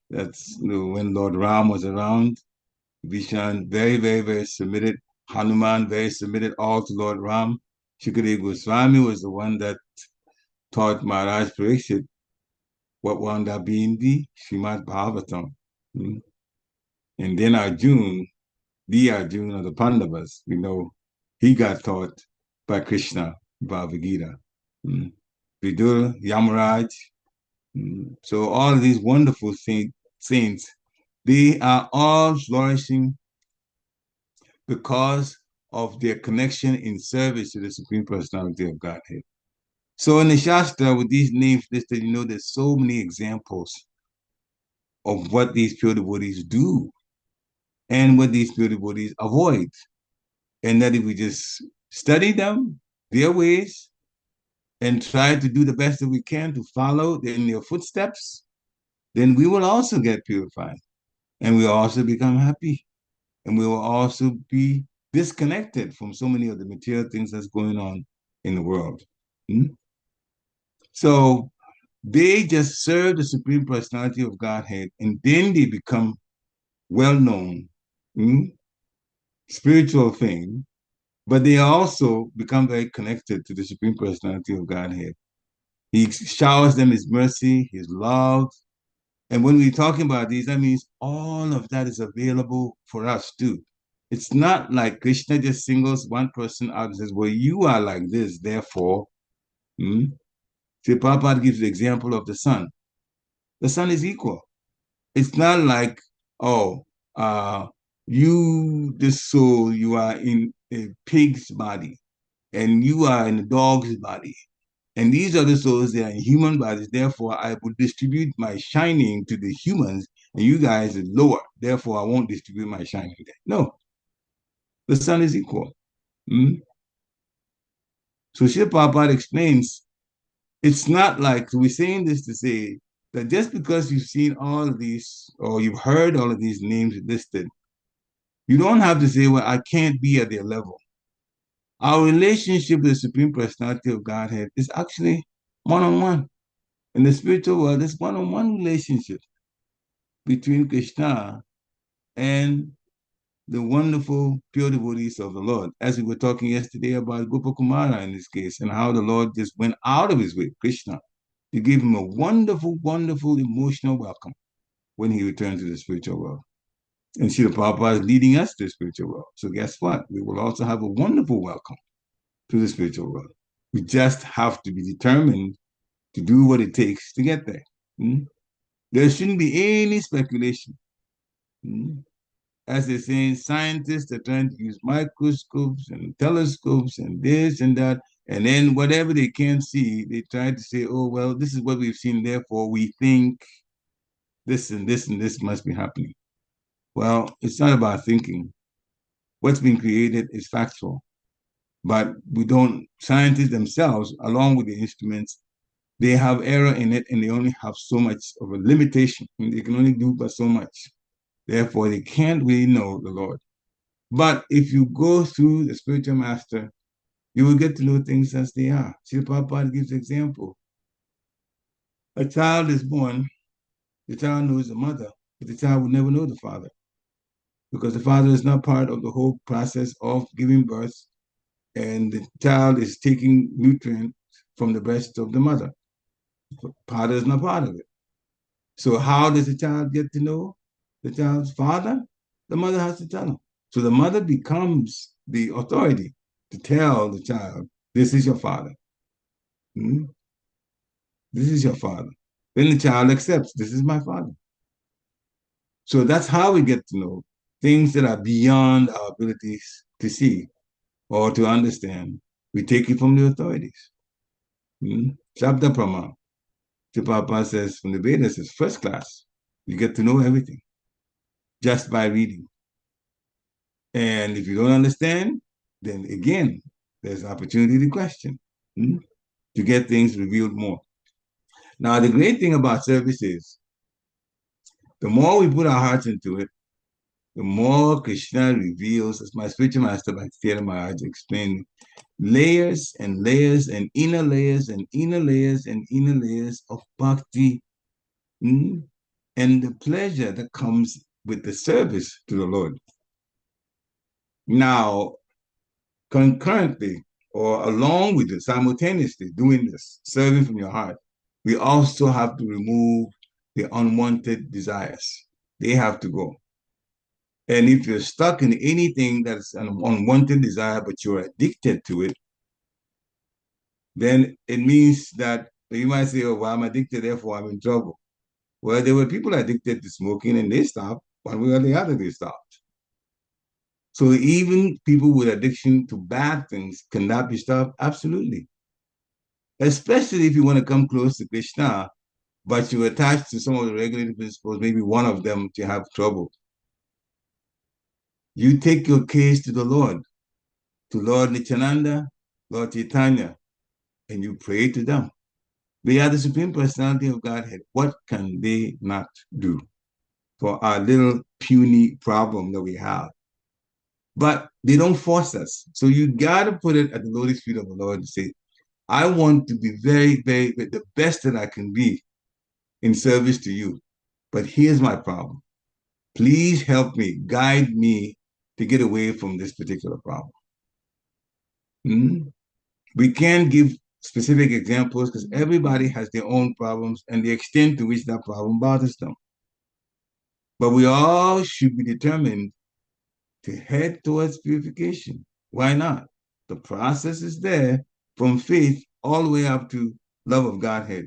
[SPEAKER 3] that's when Lord Ram was around. Vibhishan, very, very, very submitted. Hanuman, very submitted, all to Lord Ram. Shukadeva Goswami was the one that taught Maharaj Pariksit what wound up being the Srimad Bhagavatam. And then Arjun, the Arjun of the Pandavas, he got taught by Krishna, Bhagavad Gita. Vidur, Yamaraj. So all of these wonderful saints, they are all flourishing because of their connection in service to the Supreme Personality of Godhead. So in the Shastra, with these names listed, there's so many examples of what these pure devotees do and what these pure devotees avoid. And that if we just study them, their ways, and try to do the best that we can to follow in their footsteps, then we will also get purified. And we'll also become happy. And we will also be disconnected from so many of the material things that's going on in the world. So they just serve the Supreme Personality of Godhead, and then they become well-known, spiritual fame, but they also become very connected to the Supreme Personality of Godhead. He showers them his mercy, his love. And when we're talking about these, that means all of that is available for us too. It's not like Krishna just singles one person out and says, well, you are like this, therefore. See, Prabhupada gives the example of the sun. The sun is equal. It's not like, you, this soul, you are in a pig's body, and you are in a dog's body. And these are the souls that are in human bodies. Therefore, I will distribute my shining to the humans, and you guys are lower. Therefore, I won't distribute my shining there. No, the sun is equal. So Srila Prabhupada explains It's not like we're saying this to say that just because you've seen all of these or you've heard all of these names listed, you don't have to say, well, I can't be at their level. Our relationship with the Supreme Personality of Godhead is actually one-on-one. In the spiritual world, it's one-on-one relationship between Krishna and the wonderful pure devotees of the Lord. As we were talking yesterday about Gopakumara in this case, and how the Lord just went out of his way, Krishna, to give him a wonderful, wonderful emotional welcome when he returned to the spiritual world. And Srila Prabhupada is leading us to the spiritual world. So guess what? We will also have a wonderful welcome to the spiritual world. We just have to be determined to do what it takes to get there. Hmm? There shouldn't be any speculation. Hmm? As they're saying, scientists are trying to use microscopes and telescopes and this and that. And then whatever they can't see, they try to say, oh, well, this is what we've seen. Therefore, we think this and this and this must be happening. Well, it's not about thinking. What's been created is factual. But we don't, scientists themselves, along with the instruments, they have error in it and they only have so much of a limitation. They can only do but so much. Therefore, they can't really know the Lord. But if you go through the spiritual master, you will get to know things as they are. Srila Prabhupada gives an example. A child is born, the child knows the mother, but the child will never know the father because the father is not part of the whole process of giving birth, and the child is taking nutrients from the breast of the mother. The father is not part of it. So how does the child get to know the child's father? The mother has to tell him. So the mother becomes the authority to tell the child, this is your father. Hmm? This is your father. Then the child accepts, this is my father. So that's how we get to know things that are beyond our abilities to see or to understand. We take it from the authorities. Hmm? Shabda Prama. Prabhupada says from the Vedas is first class. You get to know everything just by reading. And if you don't understand, then again, there's opportunity to question, to get things revealed more. Now, the great thing about service is the more we put our hearts into it, the more Krishna reveals, as my spiritual master, Bhakti Maharaj, explained, layers and layers and inner layers and inner layers and inner layers of bhakti, and the pleasure that comes with the service to the Lord. Now, concurrently or along with it, simultaneously doing this, serving from your heart, we also have to remove the unwanted desires. They have to go. And if you're stuck in anything that's an unwanted desire, but you're addicted to it, then it means that you might say, oh, well, I'm addicted, therefore I'm in trouble. Well, there were people addicted to smoking and they stopped. One way or the other, they stopped. So even people with addiction to bad things cannot be stopped? Absolutely. Especially if you want to come close to Krishna, but you're attached to some of the regulating principles, maybe one of them to have trouble. You take your case to the Lord, to Lord Nityananda, Lord Chaitanya, and you pray to them. They are the Supreme Personality of Godhead. What can they not do for our little puny problem that we have? But they don't force us. So you got to put it at the lotus feet of the Lord and say, I want to be very, very, the best that I can be in service to you. But here's my problem. Please help me, guide me to get away from this particular problem. We can't give specific examples because everybody has their own problems and the extent to which that problem bothers them. But we all should be determined to head towards purification. Why not? The process is there from faith all the way up to love of Godhead.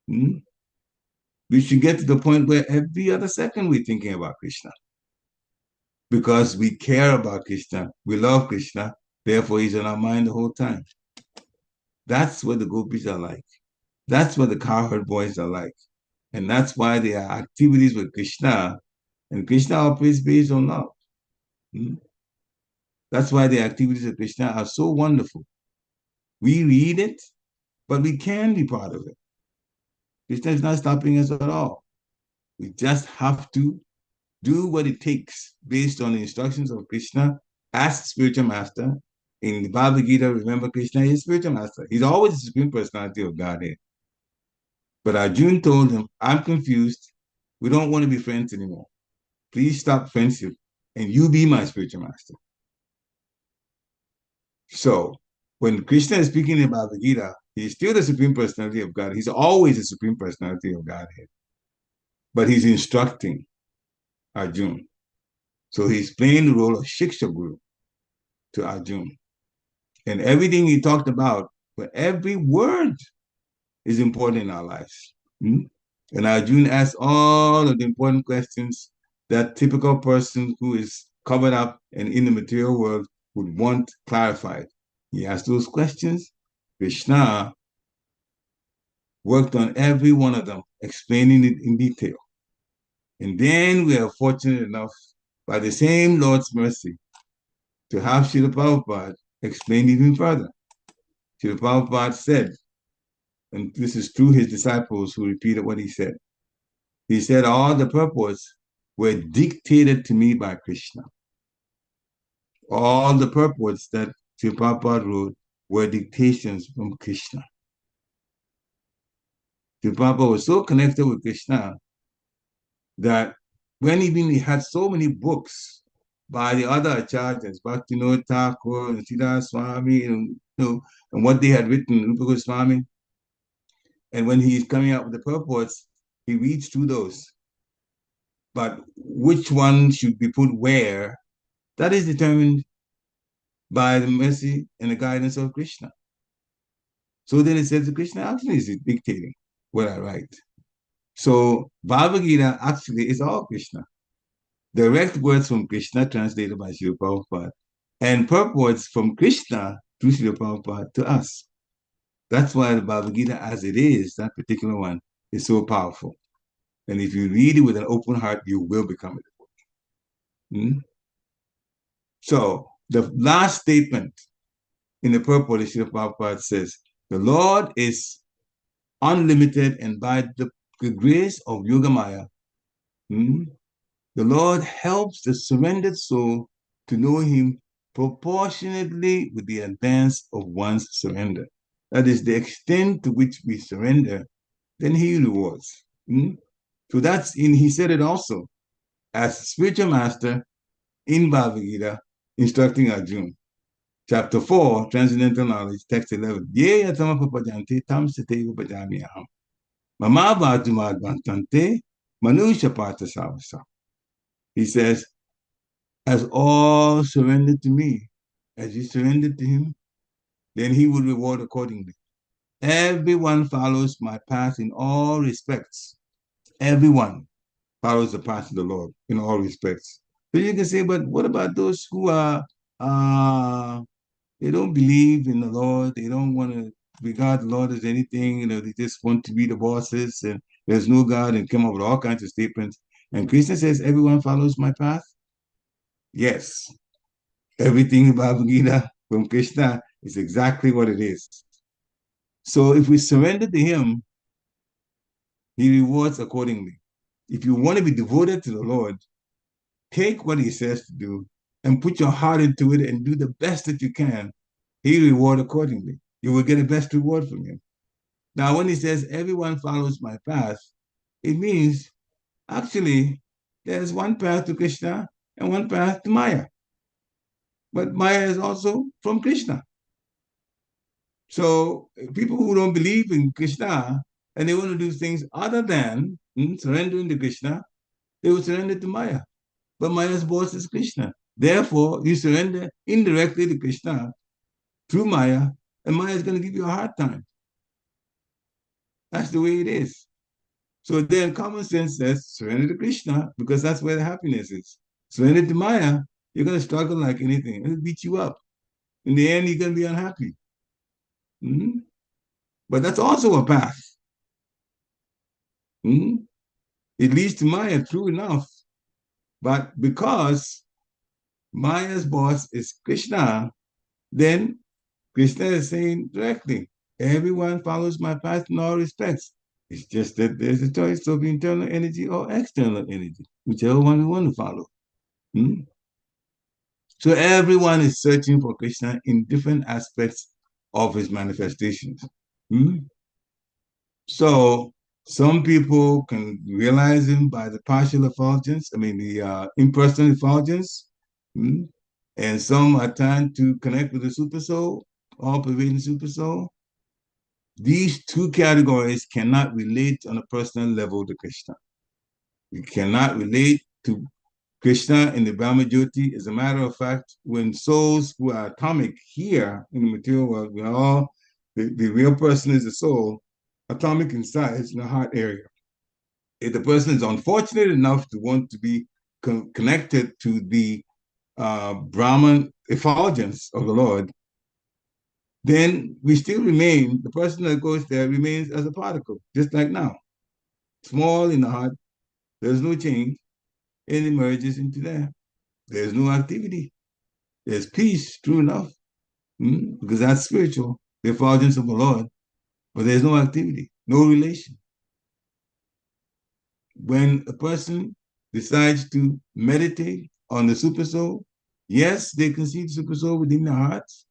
[SPEAKER 3] We should get to the point where every other second we're thinking about Krishna. Because we care about Krishna, we love Krishna, therefore he's in our mind the whole time. That's what the gopis are like. That's what the cowherd boys are like. And that's why there are activities with Krishna, and Krishna operates based on love. That's why the activities of Krishna are so wonderful. We read it, but we can be part of it. Krishna is not stopping us at all. We just have to do what it takes based on the instructions of Krishna as spiritual master. In the Bhagavad Gita, remember Krishna is spiritual master. He's always the supreme personality of Godhead. But Arjuna told him, I'm confused. We don't want to be friends anymore. Please stop friendship and you be my spiritual master. So when Krishna is speaking in Bhagavad Gita, he's still the supreme personality of God. He's always the supreme personality of Godhead. But he's instructing Arjuna. So he's playing the role of Shiksha Guru to Arjuna. And everything he talked about, but every word is important in our lives. Hmm? And Arjuna asked all of the important questions that typical person who is covered up and in the material world would want clarified. He asked those questions. Krishna worked on every one of them, explaining it in detail. And then we are fortunate enough, by the same Lord's mercy, to have Srila Prabhupada explain even further. Srila Prabhupada said, and this is through his disciples who repeated what he said. He said, all the purports were dictated to me by Krishna. All the purports that Srila Prabhupada wrote were dictations from Krishna. Srila Prabhupada was so connected with Krishna that when even he had so many books by the other acharyas, Bhaktivinoda Thakur and Siddhar Swami, and what they had written, Rupa Goswami, and when he's coming out with the purports, he reads through those. But which one should be put where, that is determined by the mercy and the guidance of Krishna. So then it says that Krishna actually is dictating what I write. So Bhagavad Gita actually is all Krishna. Direct words from Krishna translated by Srila Prabhupada, and purports from Krishna through Srila Prabhupada to us. That's why the Bhagavad Gita as it is, that particular one, is so powerful. And if you read it with an open heart, you will become it. Hmm? So the last statement in the purport of Srila Prabhupada says, the Lord is unlimited, and by the grace of Yogamaya, the Lord helps the surrendered soul to know him proportionately with the advance of one's surrender. That is, the extent to which we surrender, then he rewards. So that's he said it also as spiritual master in Bhagavad Gita, instructing Arjuna. Chapter 4, Transcendental Knowledge, text 11. Ye yatama papajante tam sate upajami aham. Mama bhatumad bhantante manusha partha savasa. He says, as all surrendered to me, as you surrendered to him, then he will reward accordingly. Everyone follows my path in all respects. Everyone follows the path of the Lord in all respects. So you can say, but what about those who are, they don't believe in the Lord, they don't want to regard the Lord as anything, they just want to be the bosses, and there's no God, and come up with all kinds of statements. And Krishna says, everyone follows my path? Yes. Everything in Bhagavad Gita from Krishna is exactly what it is. So if we surrender to him, he rewards accordingly. If you want to be devoted to the Lord, take what he says to do and put your heart into it and do the best that you can. He reward accordingly. You will get the best reward from him. Now, when he says everyone follows my path, it means actually there's one path to Krishna and one path to Maya. But Maya is also from Krishna. So people who don't believe in Krishna and they want to do things other than surrendering to Krishna, they will surrender to Maya. But Maya's boss is Krishna. Therefore, you surrender indirectly to Krishna through Maya, and Maya is going to give you a hard time. That's the way it is. So then common sense says surrender to Krishna, because that's where the happiness is. Surrender to Maya, you're going to struggle like anything. It'll beat you up. In the end, you're going to be unhappy. But that's also a path. It leads to Maya, true enough. But because Maya's boss is Krishna, then Krishna is saying directly, Everyone follows my path in all respects. It's just that there's a choice of internal energy or external energy, whichever one we want to follow. Hmm? So everyone is searching for Krishna in different aspects of his manifestations. Hmm? So some people can realize him by the partial effulgence, I mean the impersonal effulgence, hmm? And some are trying to connect with the super soul, all pervading super soul. These two categories cannot relate on a personal level to Krishna. You cannot relate to Krishna in the Brahma Jyoti. As a matter of fact, when souls who are atomic here in the material world, we are all, the real person is the soul, atomic in size in the heart area. If the person is unfortunate enough to want to be connected to the Brahman effulgence of the Lord, then we still remain, the person that goes there remains as a particle, just like now. Small in the heart, there's no change, and it merges into there. There's no activity. There's peace, true enough, because that's spiritual, the effulgence of the Lord, but there's no activity, no relation. When a person decides to meditate on the super soul, yes, they can see the super soul within their hearts,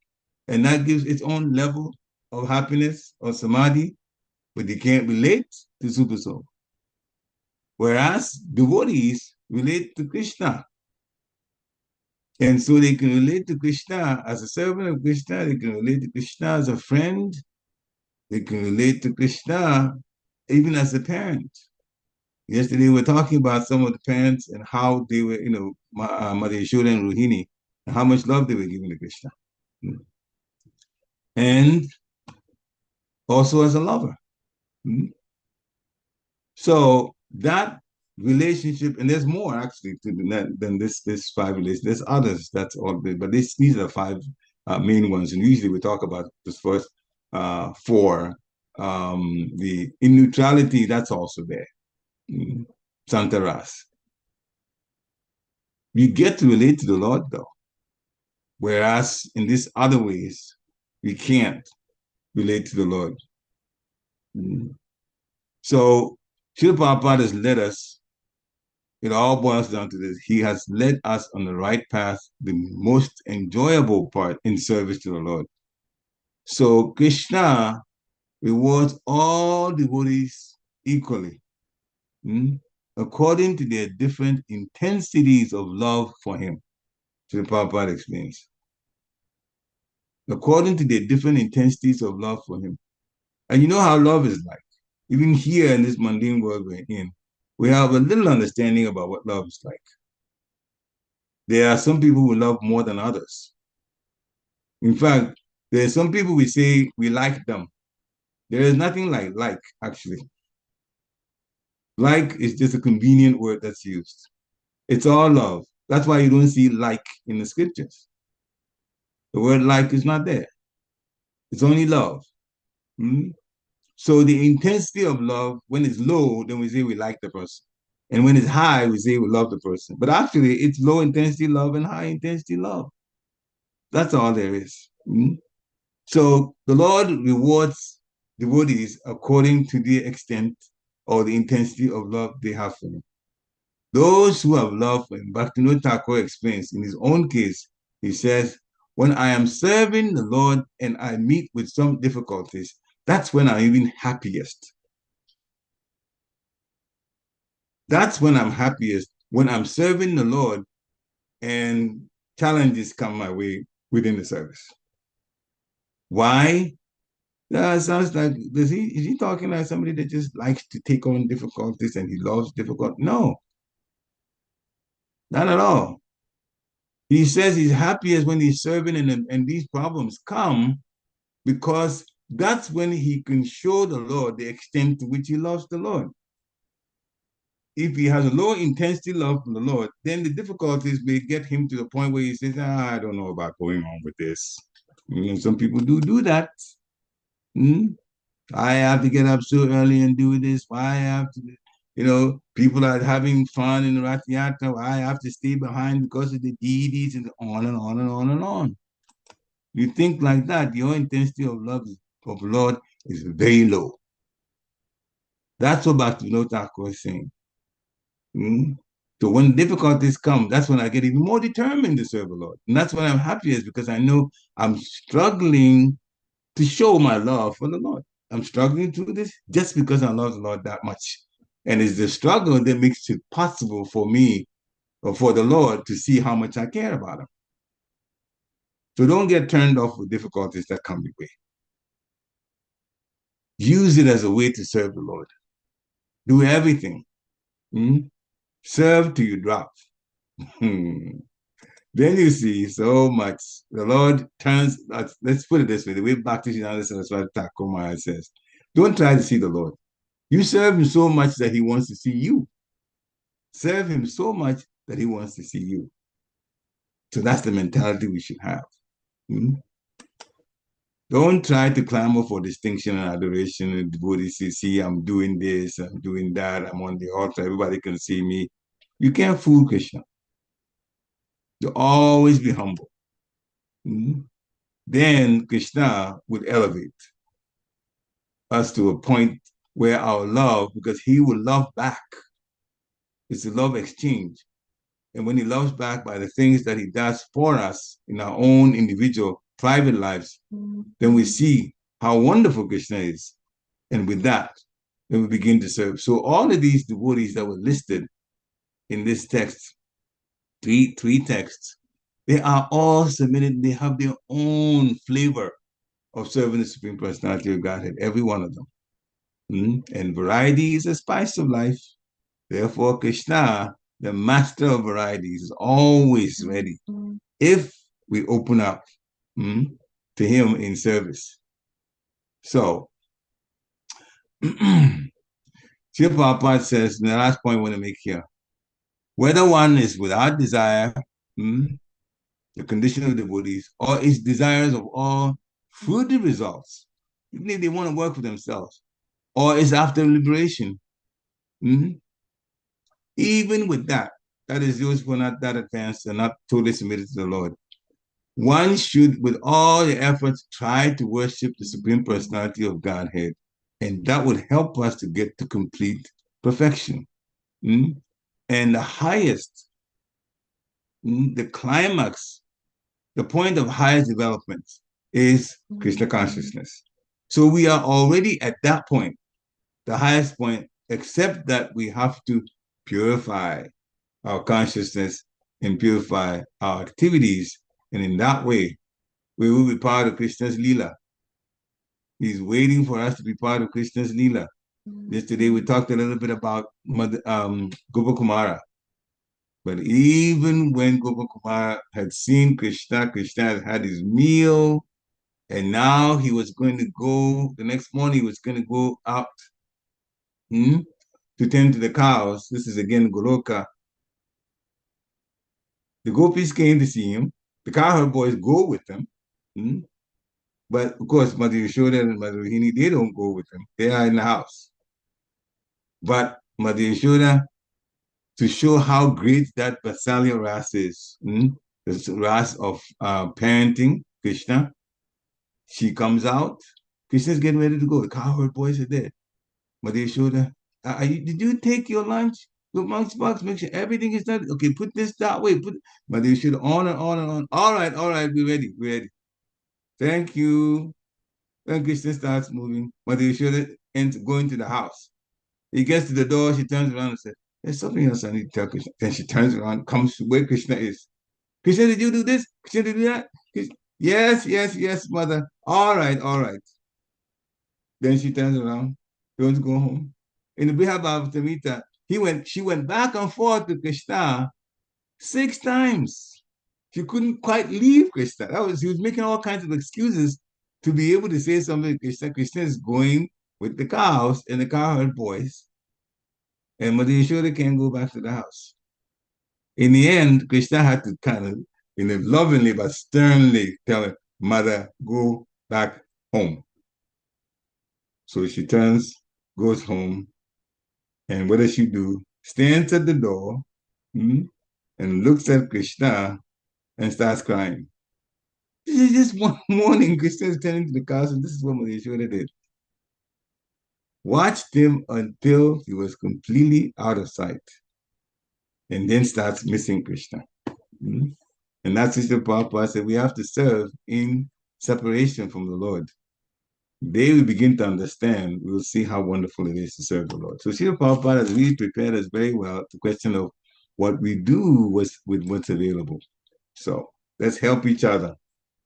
[SPEAKER 3] and that gives its own level of happiness or samadhi, but they can't relate to super soul. Whereas devotees relate to Krishna. And so they can relate to Krishna as a servant of Krishna, they can relate to Krishna as a friend, they can relate to Krishna even as a parent. Yesterday, we were talking about some of the parents and how they were, Mother Yashoda and Rohini, and how much love they were giving to Krishna. And also as a lover. So that relationship, and there's more actually than this five relations. There's others. That's all. But these are five main ones, and usually we talk about this first four. The in neutrality, that's also there. Santaras. You get to relate to the Lord though, whereas in these other ways we can't relate to the Lord. So Srila Prabhupada has led us. It all boils down to this. He has led us on the right path, the most enjoyable part in service to the Lord. So Krishna rewards all devotees equally, according to their different intensities of love for him. So the Prabhupada explains. According to their different intensities of love for him. And you know how love is like. Even here in this mundane world we're in, we have a little understanding about what love is like. There are some people who love more than others. In fact, there are some people we say we like them. There is nothing like, actually. Like is just a convenient word that's used. It's all love. That's why you don't see like in the scriptures. The word like is not there. It's only love. So the intensity of love, when it's low, then we say we like the person. And when it's high, we say we love the person. But actually, it's low intensity love and high intensity love. That's all there is. So the Lord rewards devotees according to the extent or the intensity of love they have for him. Those who have love for him, Bhaktivinoda Thakur explains in his own case, he says, when I am serving the Lord and I meet with some difficulties, that's when I'm even happiest. That's when I'm happiest, when I'm serving the Lord and challenges come my way within the service. Why? That sounds like, is he talking like somebody that just likes to take on difficulties and he loves difficult? No, not at all. He says he's happiest when he's serving and these problems come because that's when he can show the Lord the extent to which he loves the Lord. If he has a low intensity love for the Lord, then the difficulties may get him to the point where he says, I don't know about going on with this. Some people do that. I have to get up so early and do this. Why I have to, people are having fun in the Rath Yatra. Why I have to stay behind because of the deities and on and on and on and on. You think like that, your intensity of love is of the Lord is very low. That's what Bhakti Vinod Thakur is saying. Mm? So when difficulties come, that's when I get even more determined to serve the Lord. And that's when I'm happiest because I know I'm struggling to show my love for the Lord. I'm struggling through this just because I love the Lord that much. And it's the struggle that makes it possible for me or for the Lord to see how much I care about him. So don't get turned off with difficulties that come your way. Use it as a way to serve the Lord. Do everything. Serve till you drop. Then you see so much. The Lord turns, let's put it this way, the way Bhakti Saraswati Thakur Maharaj says, don't try to see the Lord. You serve him so much that he wants to see you. Serve him so much that he wants to see you. So that's the mentality we should have. Don't try to clamor for distinction and adoration and devotees see, I'm doing this, I'm doing that, I'm on the altar, everybody can see me. You can't fool Krishna. You always be humble. Then Krishna would elevate us to a point where our love, because he will love back. It's a love exchange. And when he loves back by the things that he does for us in our own individual private lives, then we see how wonderful Krishna is. And with that, then we begin to serve. So all of these devotees that were listed in this text, three texts, they are all submitted, they have their own flavor of serving the Supreme Personality of Godhead, every one of them. And variety is a spice of life. Therefore, Krishna, the master of varieties, is always ready if we open up to him in service. So, Srila Prabhupada says, the last point I want to make here, whether one is without desire, the condition of devotees, or is desirous of all fruitive results, even if they want to work for themselves, or is after liberation, even with that, that is those who are not that advanced and not totally submitted to the Lord. One should, with all the efforts, try to worship the Supreme Personality of Godhead, and that would help us to get to complete perfection. And the highest, the climax, the point of highest development is Krishna consciousness. So we are already at that point, the highest point, except that we have to purify our consciousness and purify our activities. And in that way, we will be part of Krishna's Leela. He's waiting for us to be part of Krishna's Leela. Yesterday, we talked a little bit about Gopakumara. But even when Gopakumara had seen Krishna, Krishna had had his meal, and now he was going to go, the next morning, he was going to go out to tend to the cows. This is again Goloka. The gopis came to see him. The cowherd boys go with him. But of course, Mother Yashoda and Mother Rohini, they don't go with him. They are in the house. But Mother Yashoda, to show how great that Vatsalya Ras is, the Ras of parenting Krishna, she comes out. Krishna's getting ready to go. The cowherd boys are there. Mother Yashoda, did you take your lunch? The lunchbox, make sure everything is done. Okay, put this that way. Mother Yashoda, on and on and on. All right, we're ready. Thank you. Then Krishna starts moving. Mother Yashoda ends going to the house. He gets to the door, she turns around and says, there's something else I need to tell Krishna. Then she turns around, comes to where Krishna is. Krishna, did you do this? Krishna, did you do that? Krishna, yes, mother. All right. Then she turns around, going to go home. In the Brihabhavatamrita, she went back and forth to Krishna 6 times. She couldn't quite leave Krishna. He was making all kinds of excuses to be able to say something to Krishna. Krishna is going with the cows and the cowherd boys. And Mother Yashoda can't go back to the house. In the end, Krishna had to kind of, lovingly but sternly tell her, Mother, go back home. So she goes home, and what does she do? Stands at the door and looks at Krishna and starts crying. This is just one morning. Krishna is turning to the cows, and this is what Maheshwara did. Watched him until he was completely out of sight, and then starts missing Krishna. Mhm. And that's what the Prabhupada said we have to serve in separation from the Lord. They will begin to understand, we'll see how wonderful it is to serve the Lord. So Srila Prabhupada has really prepared us very well the question of what we do with what's available. So let's help each other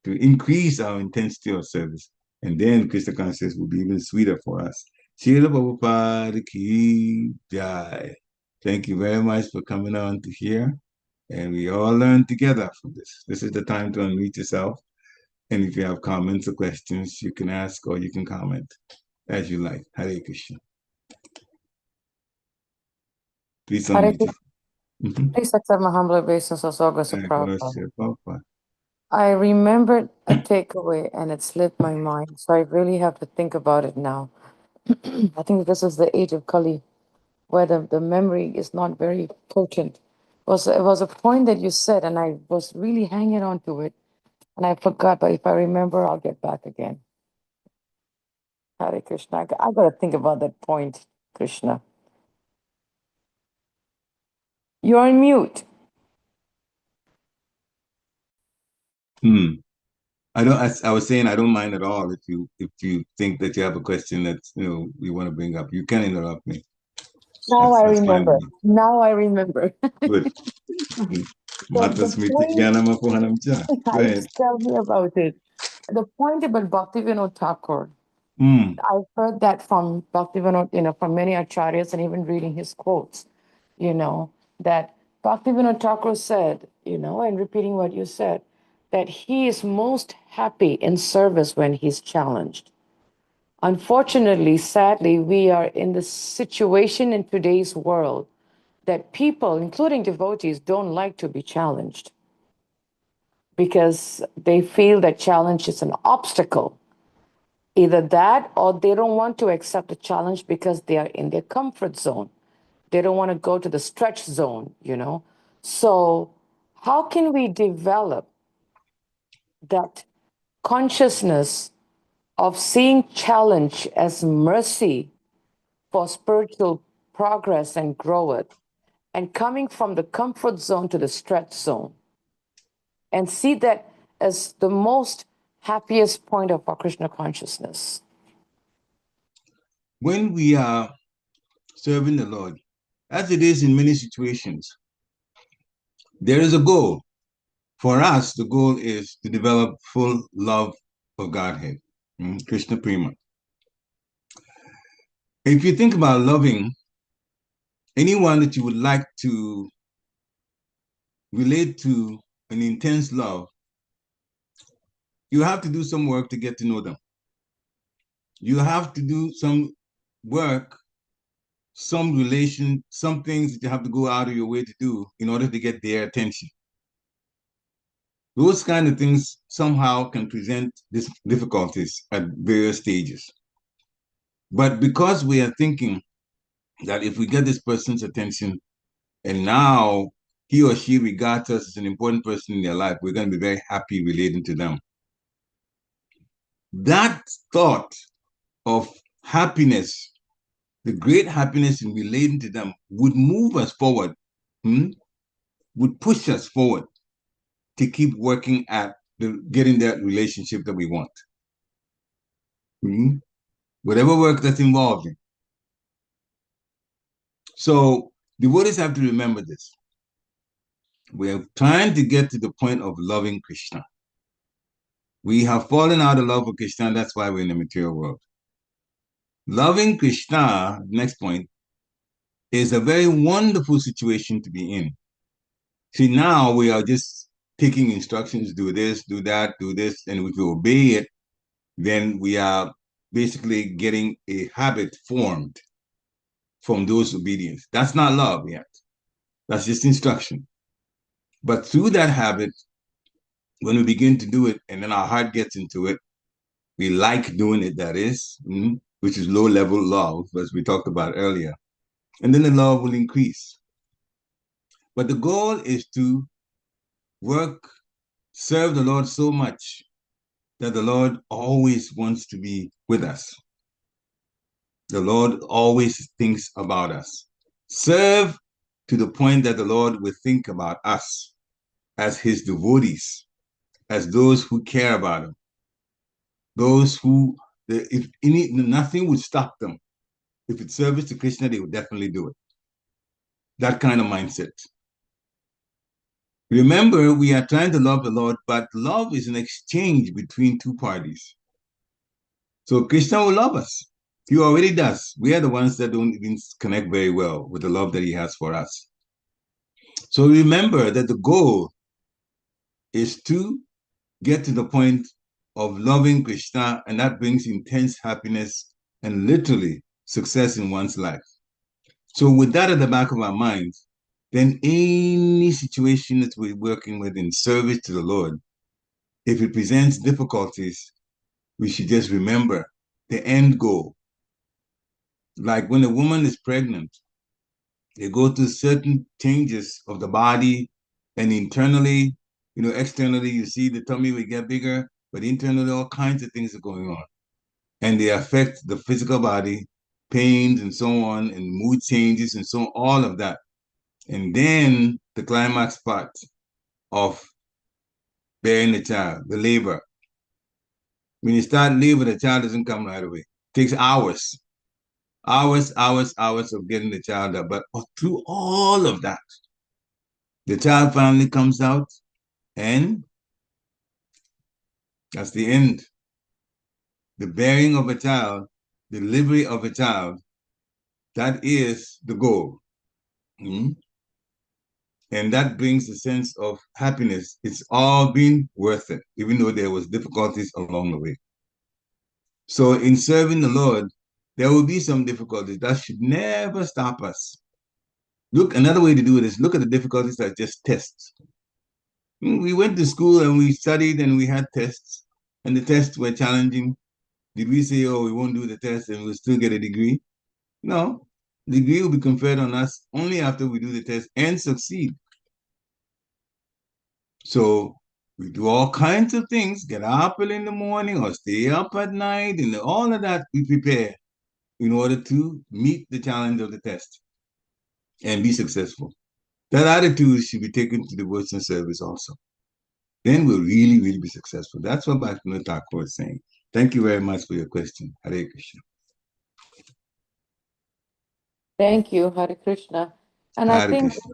[SPEAKER 3] to increase our intensity of service. And then Krishna consciousness will be even sweeter for us. Srila Prabhupada ki jai. Thank you very much for coming on to here. And we all learn together from this. This is the time to unmute yourself. And if you have comments or questions, you can ask or you can comment as you like. Hare Krishna. Please
[SPEAKER 5] Hare
[SPEAKER 3] unmute
[SPEAKER 5] Krishna.
[SPEAKER 3] yourself.
[SPEAKER 5] Please accept my humble obeisance also
[SPEAKER 3] Hare
[SPEAKER 5] Prabhupada.
[SPEAKER 3] Krishna, Prabhupada.
[SPEAKER 5] I remembered a takeaway and it slipped my mind, so I really have to think about it now. I think this is the age of Kali, where the memory is not very potent. It was a point that you said, and I was really hanging on to it, and I forgot. But if I remember, I'll get back again. Hare Krishna. I got to think about that point, Krishna. You're on mute.
[SPEAKER 3] I was saying I don't mind at all if you think that you have a question that you want to bring up. You can interrupt me.
[SPEAKER 5] Now I
[SPEAKER 3] That's fine with
[SPEAKER 5] remember.
[SPEAKER 3] me.
[SPEAKER 5] Now I remember.
[SPEAKER 3] Good. Mata
[SPEAKER 5] The
[SPEAKER 3] Smriti
[SPEAKER 5] point,
[SPEAKER 3] Jnanam Apohanam Cha. Go ahead.
[SPEAKER 5] tell me about it. The point about Bhaktivinoda Thakur,
[SPEAKER 3] Mm.
[SPEAKER 5] I've heard that from Bhaktivinoda, from many acharyas and even reading his quotes, that Bhaktivinoda Thakur said, and repeating what you said, that he is most happy in service when he's challenged. Unfortunately, sadly, we are in the situation in today's world that people, including devotees, don't like to be challenged because they feel that challenge is an obstacle. Either that or they don't want to accept a challenge because they are in their comfort zone. They don't want to go to the stretch zone. So, how can we develop that consciousness of seeing challenge as mercy for spiritual progress and growth and coming from the comfort zone to the stretch zone and see that as the most happiest point of our Krishna consciousness?
[SPEAKER 3] When we are serving the Lord, as it is in many situations, there is a goal. For us, the goal is to develop full love for Godhead, Krishna Prema. If you think about loving anyone that you would like to relate to an intense love, you have to do some work to get to know them. You have to do some work, some relation, some things that you have to go out of your way to do in order to get their attention. Those kind of things somehow can present these difficulties at various stages. But because we are thinking that if we get this person's attention and now he or she regards us as an important person in their life, we're going to be very happy relating to them. That thought of happiness, the great happiness in relating to them, would move us forward, would push us forward to keep working at getting that relationship that we want. Whatever work that's involved in. So devotees have to remember this. We are trying to get to the point of loving Krishna. We have fallen out of love with Krishna, and that's why we're in the material world. Loving Krishna, next point, is a very wonderful situation to be in. See, now we are just taking instructions, do this, do that, do this, and if we obey it, then we are basically getting a habit formed from those obedience. That's not love yet. That's just instruction. But through that habit, when we begin to do it and then our heart gets into it, we like doing it, that is, which is low level love, as we talked about earlier. And then the love will increase. But the goal is to work, serve the Lord so much that the Lord always wants to be with us. The Lord always thinks about us. Serve to the point that the Lord will think about us as his devotees, as those who care about him, those who, if nothing would stop them. If it's service to Krishna, they would definitely do it. That kind of mindset. Remember, we are trying to love the Lord, but love is an exchange between two parties. So Krishna will love us. He already does. We are the ones that don't even connect very well with the love that he has for us. So remember that the goal is to get to the point of loving Krishna, and that brings intense happiness and literally success in one's life. So with that at the back of our minds, then any situation that we're working with in service to the Lord, if it presents difficulties, we should just remember the end goal. Like when a woman is pregnant, they go through certain changes of the body, and internally, externally, you see the tummy will get bigger, but internally, all kinds of things are going on. And they affect the physical body, pains and so on, and mood changes and so on, all of that. And then the climax part of bearing the child, the labor. When you start labor, the child doesn't come right away. It takes hours, hours of getting the child up. But through all of that, the child finally comes out, and that's the end. The bearing of a child, the delivery of a child, that is the goal. Mm-hmm. And that brings a sense of happiness. It's all been worth it, even though there was difficulties along the way. So in serving the Lord, there will be some difficulties. That should never stop us. Look, another way to do it is look at the difficulties as just tests. We went to school and we studied and we had tests, and the tests were challenging. Did we say, oh, we won't do the test and we'll still get a degree? No. The degree will be conferred on us only after we do the test and succeed. So we do all kinds of things, get up early in the morning or stay up at night, and all of that we prepare in order to meet the challenge of the test and be successful. That attitude should be taken to the devotion service also. Then we'll really, really be successful. That's what Bhaktivinoda Thakur is saying. Thank you very much for your question. Hare Krishna.
[SPEAKER 5] Thank you, Hare Krishna. And I
[SPEAKER 3] Hare
[SPEAKER 5] think,
[SPEAKER 3] Krishna.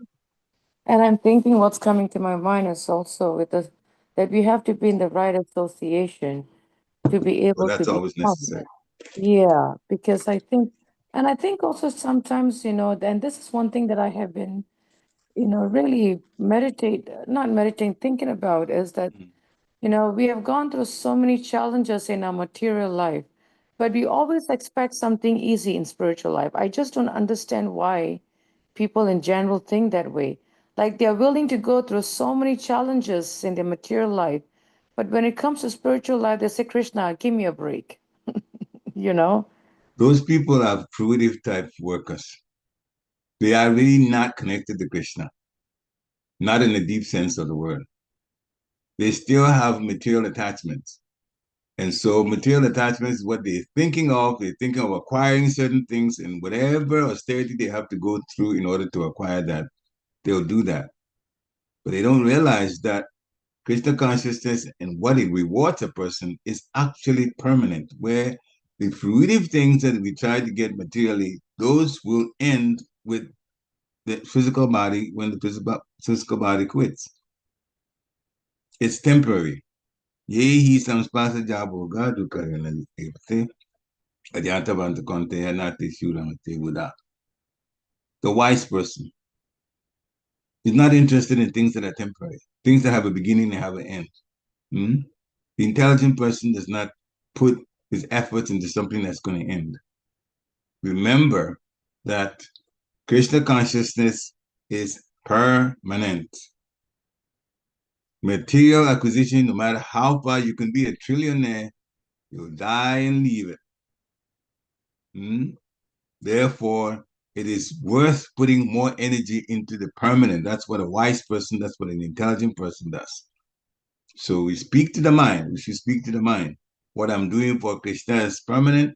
[SPEAKER 5] and I'm thinking what's coming to my mind is also with the that we have to be in the right association to be
[SPEAKER 3] Well,
[SPEAKER 5] able to
[SPEAKER 3] that's always
[SPEAKER 5] become.
[SPEAKER 3] necessary.
[SPEAKER 5] Yeah, because I think, and I think also sometimes, and this is one thing that I have been, really not meditating, thinking about is that,
[SPEAKER 3] Mm.
[SPEAKER 5] we have gone through so many challenges in our material life, but we always expect something easy in spiritual life. I just don't understand why people in general think that way. Like they're willing to go through so many challenges in their material life, but when it comes to spiritual life, they say, Krishna, give me a break, you know?
[SPEAKER 3] Those people are fruitive type workers. They are really not connected to Krishna, not in the deep sense of the word. They still have material attachments. And so material attachments is what they're thinking of. They're thinking of acquiring certain things, and whatever austerity they have to go through in order to acquire that, they'll do that. But they don't realize that Krishna consciousness and what it rewards a person is actually permanent, where the fruitive things that we try to get materially, those will end with the physical body when the physical body quits. It's temporary. Yehi samspasa jabo gadu karana epte ajata bantu konte anati shuramate buddha. The wise person is not interested in things that are temporary, things that have a beginning and have an end. Hmm? The intelligent person does not put his efforts into something that's going to end. Remember that Krishna consciousness is permanent. Material acquisition, no matter how far you can be a trillionaire, you'll die and leave it. Hmm? Therefore, it is worth putting more energy into the permanent. That's what a wise person, that's what an intelligent person does. So we speak to the mind. We should speak to the mind. What I'm doing for Krishna is permanent,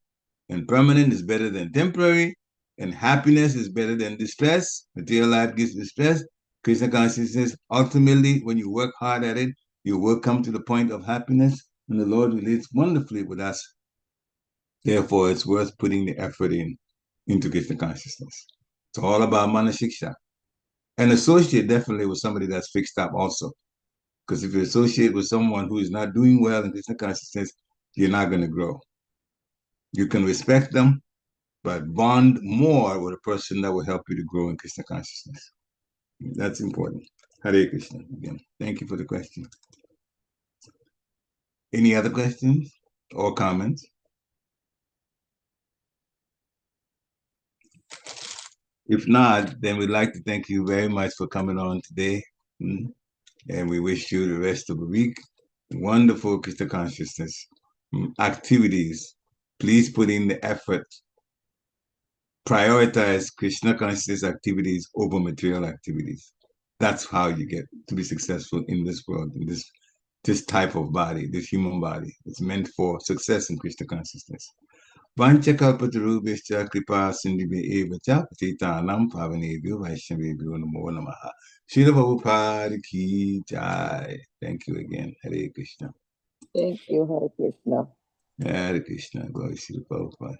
[SPEAKER 3] and permanent is better than temporary, and happiness is better than distress. Material life gives distress. Krishna consciousness, ultimately, when you work hard at it, you will come to the point of happiness, and the Lord relates wonderfully with us. Therefore, it's worth putting the effort into Krishna consciousness. It's all about manasiksha. And associate definitely with somebody that's fixed up also. Because if you associate with someone who is not doing well in Krishna consciousness, you're not going to grow. You can respect them, but bond more with a person that will help you to grow in Krishna consciousness. That's important. Hare Krishna again. Thank you for the question. Any other questions or comments? If not, then we'd like to thank you very much for coming on today. And we wish you the rest of the week wonderful Krishna consciousness activities. Please put in the effort. Prioritize Krishna consciousness activities over material activities. That's how you get to be successful in this world, in this type of body, this human body. It's meant for success in Krishna consciousness. Vanchakalpatarubhishcha kripa sindhibhe eva cha patitanam pavanebhyo vaishnavebhyo namo namaha. Srila Prabhupada ki jai. Thank you again. Hare Krishna.
[SPEAKER 5] Thank you, Hare Krishna.
[SPEAKER 3] Hare Krishna. Glory to Prabhupada.